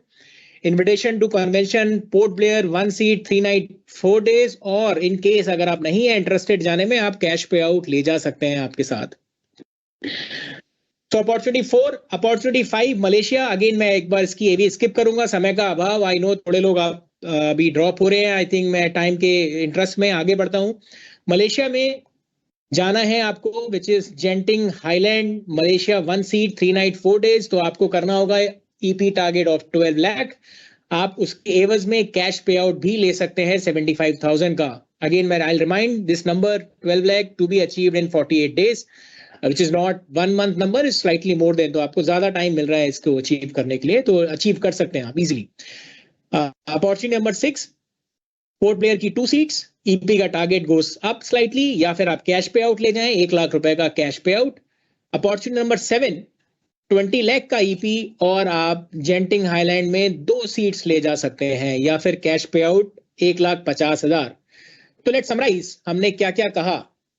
invitation to convention Port Blair, 1 seat 3 night 4 days. और इन केस अगर आप नहीं है इंटरेस्टेड जाने में, आप कैश पे आउट ले जा सकते हैं आपके साथ। तो अपॉर्चुनिटी 4, अपॉर्चुनिटी 5 मलेशिया। अगेन मैं एक बार इसकी एवी स्किप करूंगा, समय का अभाव, आई नो थोड़े लोग अभी ड्रॉप हो रहे हैं, आई थिंक मैं टाइम के इंटरेस्ट में आगे बढ़ता हूं। मलेशिया में जाना है आपको, which is जेंटिंग highland Malaysia, 1 seat 3 night 4 days. तो आपको करना होगा ईपी टारगेट ऑफ 12 लाख। आप उसके एवज में कैश पे आउट भी ले सकते हैं 75,000 का. अगेन मैं I remind this number 12 lakh to be achieved in 48 days, which is not 1 month number, is slightly more than. तो आपको ज्यादा टाइम मिल रहा है इसको अचीव करने के लिए, तो अचीव कर सकते हैं आप easily. Opportunity number 6, port player की 2 सीट्स, ईपी का टारगेट गोस अप स्लाइटली, या फिर आप कैश पे आउट ले जाएं 1 लाख रुपए का cash pay out. Opportunity number 7, 20 lakh का ईपी और आप जेंटिंग हाईलैंड में 2 सीट्स ले जा सकते हैं, या फिर कैश पे आउट 1,50,000. तो लेट्स समराइज हमने क्या क्या कहा.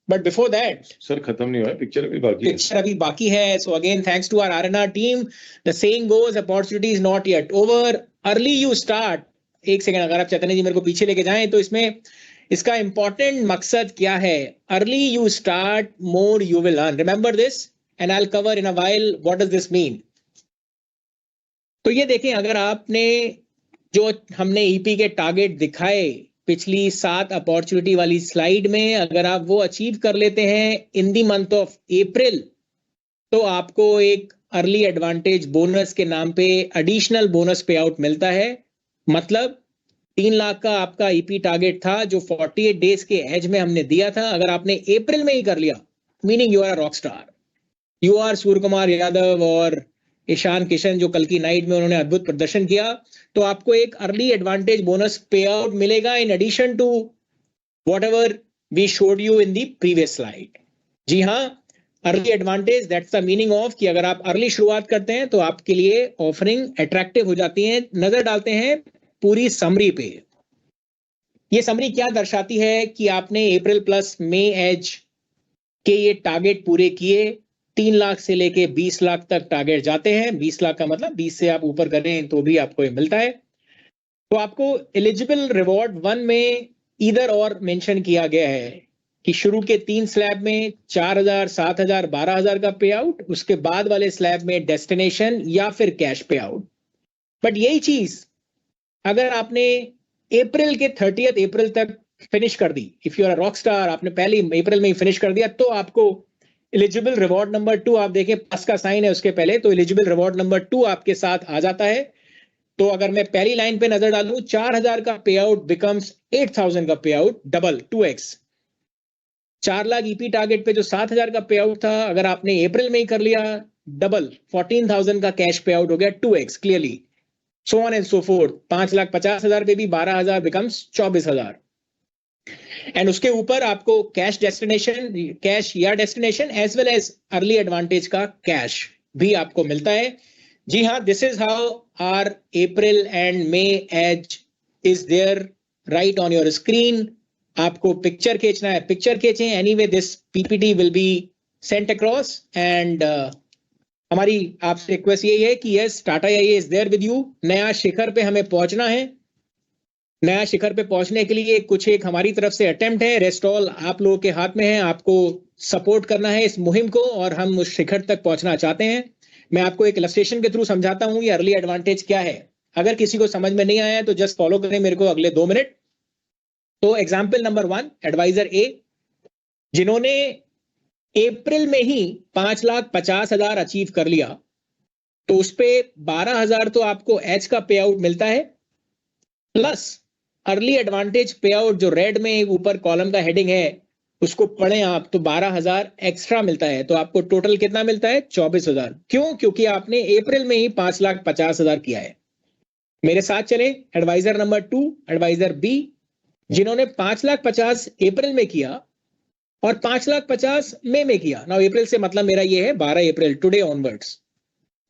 बट बिफोर दैट सर खत्म नहीं हुआ, पिक्चर अभी बाकी है. पिक्चर अभी बाकी है. So again thanks to our RNR team. The saying goes opportunity is not yet over, early you start. एक सेकंड, अगर आप चैतन्य जी मेरे को पीछे लेके जाएं तो इसमें इसका इंपॉर्टेंट मकसद क्या है. Early you start, more you will earn. Remember this and I'll cover in a while what does this mean. तो ये देखें, अगर आपने जो हमने ईपी के टारगेट दिखाए पिछली 7 अपॉर्चुनिटी वाली स्लाइड में, अगर आप वो अचीव कर लेते हैं in the month of April, तो आपको एक अर्ली एडवांटेज बोनस के नाम पे एडिशनल बोनस पे आउट मिलता है. मतलब 3 लाख का आपका ईपी टारगेट था जो 48 डेज के एज में हमने दिया था. अगर आपने अप्रैल में ही कर लिया, meaning you are a rock star. You are Surya Kumar Yadav और ईशान किशन, जो कल की नाइट में उन्होंने अद्भुत प्रदर्शन किया, तो आपको एक early advantage bonus pay out मिलेगा in addition to whatever we showed you in the previous slide. जी हाँ, early advantage, that's the meaning of कि अगर आप अर्ली शुरुआत करते हैं तो आपके लिए ऑफरिंग अट्रैक्टिव हो जाती है. नजर डालते हैं पूरी समरी पे. ये समरी क्या दर्शाती है कि आपने अप्रैल प्लस मई एज के ये टारगेट पूरे किए. 3 लाख से लेके 20 लाख तक टारगेट जाते हैं. 20 लाख का मतलब 20 से आप ऊपर करें तो भी आपको ये मिलता है. तो आपको एलिजिबल रिवॉर्ड 1 में इधर और मेंशन किया गया है कि शुरू के 3 स्लैब में 4,000, 7,000, 12,000 का पे आउट, उसके बाद वाले स्लैब में डेस्टिनेशन या फिर कैश पे आउट. बट यही चीज अगर आपने अप्रैल के 30 अप्रैल तक फिनिश कर दी, if you are rock star, आपने पहले अप्रैल में ही फिनिश कर दिया, तो आपको एलिजिबल रिवॉर्ड नंबर 2, आप देखें प्लस का साइन है उसके पहले, तो एलिजिबल रिवॉर्ड नंबर 2 आपके साथ आ जाता है. तो अगर मैं पहली लाइन पे नजर डालूं, 4,000 का पे आउट बिकम्स 8,000 का पे out, double 2x. 4 lakh EP target पे जो 7,000 का पे आउट था, अगर आपने अप्रैल में ही कर लिया, डबल 14,000 का कैश पे आउट हो गया, 2x clearly. So on and so fourth. 5,50,000 पे भी 12,000 बिकम्स 24,000. एंड उसके ऊपर आपको कैश डेस्टिनेशन, कैश या destination as well as early advantage का कैश भी आपको मिलता है. जी हाँ, this is how our April and May edge is there right on your screen. आपको पिक्चर खींचना है, पिक्चर खींचें. Anyway this PPT will be sent across. And हमारी आपसे रिक्वेस्ट यही है कि यस, टाटा आईए इज देयर विद यू. नया शिखर पे हमें पहुंचना है. नया शिखर पे पहुंचने के लिए कुछ एक हमारी तरफ से अटेम्प्ट है. रेस्ट ऑल आप लोगों के हाथ में है. आपको सपोर्ट करना है इस मुहिम को, और हम उस शिखर तक पहुंचना चाहते हैं. मैं आपको एक इलस्ट्रेशन के थ्रू समझाता हूं ये अर्ली एडवांटेज क्या है. अगर किसी को समझ में नहीं आया तो जस्ट फॉलो करें मेरे को अगले 2 मिनट. तो एग्जाम्पल नंबर 1, एडवाइजर ए, जिन्होंने अप्रैल में ही 5,50,000 अचीव कर लिया, तो उस पे 12,000 तो आपको एच का पे आउट मिलता है, प्लस अर्ली एडवांटेज पे आउट जो रेड में ऊपर कॉलम का हेडिंग है उसको पढ़ें आप, तो 12,000 एक्स्ट्रा मिलता है. तो आपको टोटल कितना मिलता है? 24,000. क्यों? क्योंकि आपने अप्रैल में ही 5,50,000 किया है. मेरे साथ चले. एडवाइजर नंबर 2, एडवाइजर बी, जिन्होंने 5,50,000 अप्रैल में किया और 5,50,000 मई में किया. नाउ अप्रैल से मतलब मेरा ये है 12 अप्रैल, टुडे ऑनवर्ड्स.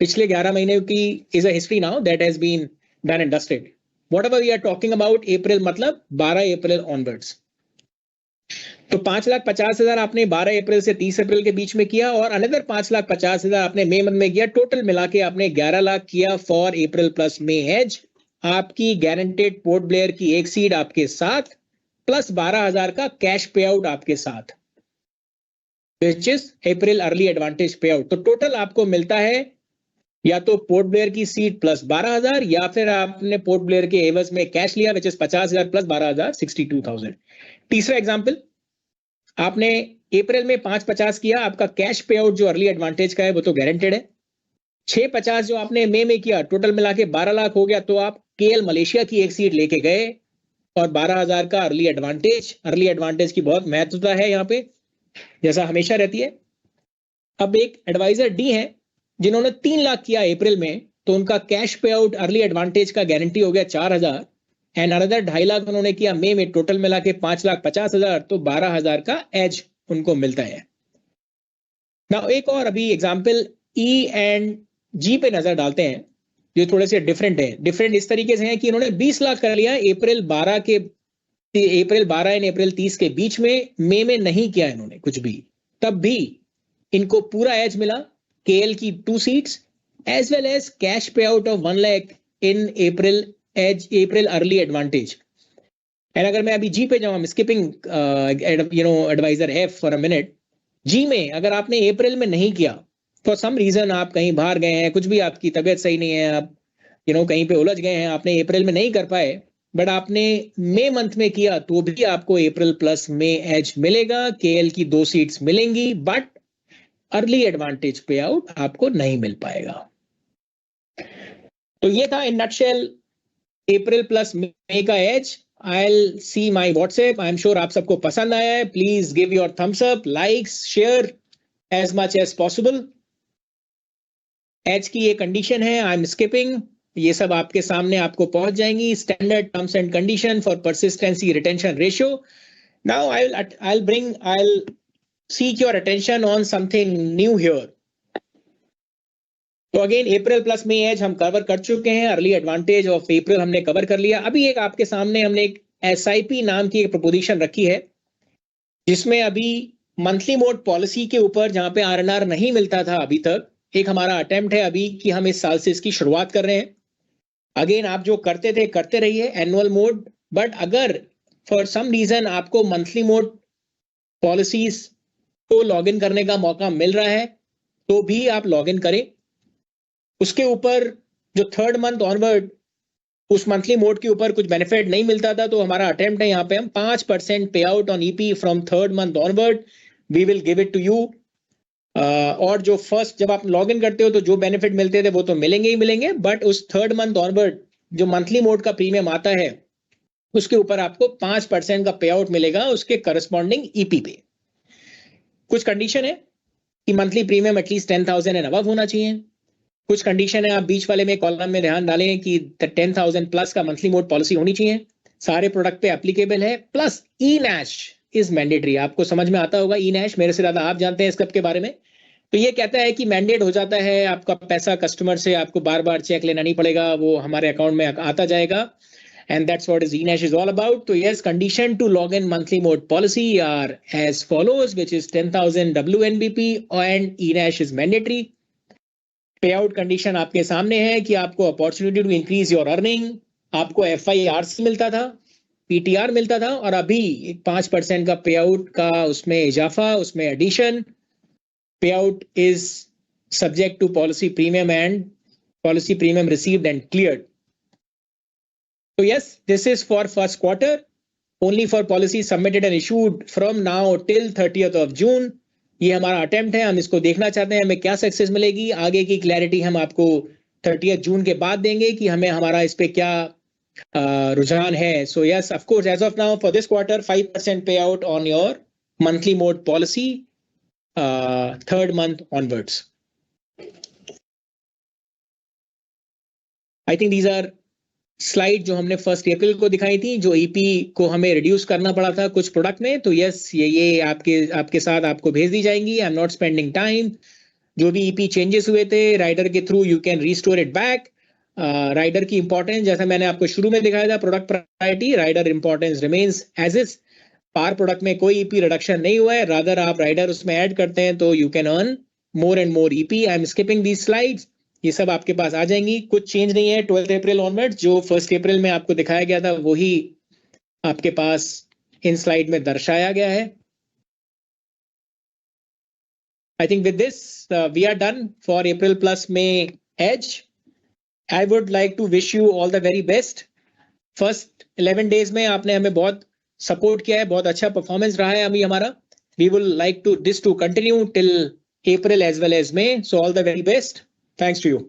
पिछले 11 महीने की is a history now that has been done and dusted. Whatever we are talking about April मतलब 12 अप्रैल ऑनवर्ड्स. तो 5,50,000 आपने 12 अप्रैल से 30 अप्रैल के बीच में किया, और अनदर 5,50,000 आपने मई मंथ में किया. टोटल मिला के आपने 11 लाख किया for April plus May age. आपकी गारंटेड पोर्ट ब्लेयर की एक सीट आपके साथ, प्लस 12,000 का कैश पे आउट आपके साथ, which is April early advantage पे आउट. तो टोटल आपको मिलता है या तो पोर्ट ब्लेयर की सीट प्लस 12,000, या फिर आपने पोर्ट ब्लेयर के एवज में कैश लिया विच इज 50,000 प्लस 12,000, 62,000. तीसरा एग्जांपल, आपने अप्रैल में 5,50 किया, आपका कैश पे आउट जो अर्ली एडवांटेज का है वो तो गारंटेड है. 6,50 जो आपने मई में किया, टोटल मिला के 12 लाख हो गया, तो आप केएल मलेशिया की एक सीट लेके गए और 12,000 का अर्ली एडवांटेज की बहुत महत्वता है यहाँ पे, जैसा हमेशा रहती है। अब एक एडवाइजर डी है जिन्होंने 3 लाख किया अप्रैल में, तो उनका cash pay out early advantage का गारंटी हो गया 4,000 एंड अनदर 2.5 लाख उन्होंने किया मई में, टोटल मिला के 5,50,000, तो 12,000 का एज उनको मिलता है। ना एक और अभी एग्जाम्पल ई एंड जी पे नजर डालते हैं जो थोड़े से डिफरेंट है। डिफरेंट इस तरीके से है कि इन्होंने 20 लाख कर लिया अप्रैल 12 एंड अप्रैल 30 के बीच में, मई में नहीं किया इन्होंने कुछ भी, तब भी इनको पूरा एज मिला केएल की 2 seats as well as cash pay out of 1 lakh in April early advantage. And अगर मैं अभी जी पे जाऊं, skipping advisor F for a minute, G में अगर आपने अप्रैल में नहीं किया, फॉर सम रीजन आप कहीं बाहर गए हैं, कुछ भी आपकी तबीयत सही नहीं है, आप कहीं पे उलझ गए हैं, आपने अप्रैल में नहीं कर पाए, बट आपने मई मंथ में किया, तो भी आपको अप्रैल प्लस मई एज मिलेगा, केएल की 2 सीट्स मिलेंगी, बट अर्ली एडवांटेज पे आउट आपको नहीं मिल पाएगा। तो ये था इन नटशेल अप्रैल प्लस मई का as. I'll see my WhatsApp. I'm sure आप सबको पसंद आया है। Please give your thumbs up, likes, share as much as possible. Age की ये कंडीशन है, I'm skipping. ये सब आपके सामने आपको पहुंच जाएंगी। Standard terms and condition for persistency retention ratio. Now I'll seek your attention on something new here. तो अगेन अप्रैल प्लस मई एज हम कवर कर चुके हैं, अर्ली एडवांटेज ऑफ अप्रैल हमने कवर कर लिया। अभी एक आपके सामने हमने एक एसआईपी नाम की एक प्रपोजिशन रखी है, जिसमें अभी मंथली मोड पॉलिसी के ऊपर, जहां पे आरएनआर नहीं मिलता था अभी तक, एक हमारा अटेम्प्ट है अभी कि हम इस साल से इसकी शुरुआत कर रहे हैं। अगेन आप जो करते थे करते रहिए एनुअल मोड, बट अगर फॉर सम रीजन आपको मंथली मोड पॉलिसीज को लॉग इन करने का मौका मिल रहा है, तो भी आप लॉग इन करें। उसके ऊपर जो 3rd मंथ ऑनवर्ड उस मंथली मोड के ऊपर कुछ बेनिफिट नहीं मिलता था, तो हमारा अटेम्प्ट है यहाँ पे हम 5% pay out on EP from 3rd month onward, we will give it to you. और जो फर्स्ट जब आप लॉग इन करते हो तो जो बेनिफिट मिलते थे वो तो मिलेंगे ही मिलेंगे, बट उस 3rd मंथ ऑनवर्ड जो मंथली मोड का प्रीमियम आता है उसके ऊपर आपको 5% का पे आउट मिलेगा उसके करस्पॉन्डिंग ईपी पे। कुछ कंडीशन है कि monthly premium at least 10,000 and above होना चाहिए। कुछ कंडीशन है, आप बीच वाले में कॉलम में ध्यान डालें कि 10,000 प्लस का मंथली मोड पॉलिसी होनी चाहिए, सारे प्रोडक्ट पे एप्लीकेबल है, plus E NACH is mandatory. आपको समझ में आता होगा ई नैश, मेरे से ज्यादा आप जानते हैं इस सब के बारे में। तो ये कहता है कि मैंडेट हो जाता है, आपका पैसा कस्टमर से आपको बार बार चेक लेना नहीं पड़ेगा, वो हमारे अकाउंट में आता जाएगा, and that's what is E NACH is all about. तो yes, condition to log in monthly mode policy are as follows, which is 10,000 WNBP and E NACH is mandatory. Pay out condition आपके सामने है कि आपको opportunity to increase your earning, आपको FIRC मिलता था, PTR मिलता था, और अभी 5% का पे आउट का उसमें इजाफा, उसमें addition. Pay out is subject to policy premium received and cleared. तो yes, this is for first quarter, only for policy submitted and issued from now till 30th of June। ये हमारा अटेम्प्ट है, हम इसको देखना चाहते हैं हमें क्या सक्सेस मिलेगी। आगे की क्लैरिटी हम आपको 30th जून के बाद देंगे कि हमें हमारा इस पे क्या रुझान है। So yes, of course, as of now for this quarter 5% pay out on your monthly mode policy 3rd month onwards. I think these are slide जो हमने 1 अप्रैल को दिखाई थी, जो ईपी को हमें रिड्यूस करना पड़ा था कुछ प्रोडक्ट में। तो यस, ये आपके साथ आपको भेज दी जाएंगी। I am not spending time. जो भी ईपी चेंजेस हुए थे राइडर के through, you can restore it back. Rider की इंपॉर्टेंस, जैसा मैंने आपको शुरू में दिखाया था, product priority, rider importance remains as is. Par product में कोई ईपी रिडक्शन नहीं हुआ है, रादर आप राइडर उसमें ऐड करते हैं तो you can earn more and more EP. I am skipping these slides, ये सब आपके पास आ जाएंगी। कुछ चेंज नहीं है 12 अप्रैल ऑनवर्ड, जो 1 अप्रैल में आपको दिखाया गया था वही आपके पास इन स्लाइड में दर्शाया गया है। I think with this we are done for April plus May age. I would like to wish you all the very best. First 11 days में आपने हमें बहुत सपोर्ट किया है, बहुत अच्छा परफॉर्मेंस रहा है अभी हमारा। We will like to this to continue till April as well as May. So all the very best. Thanks to you.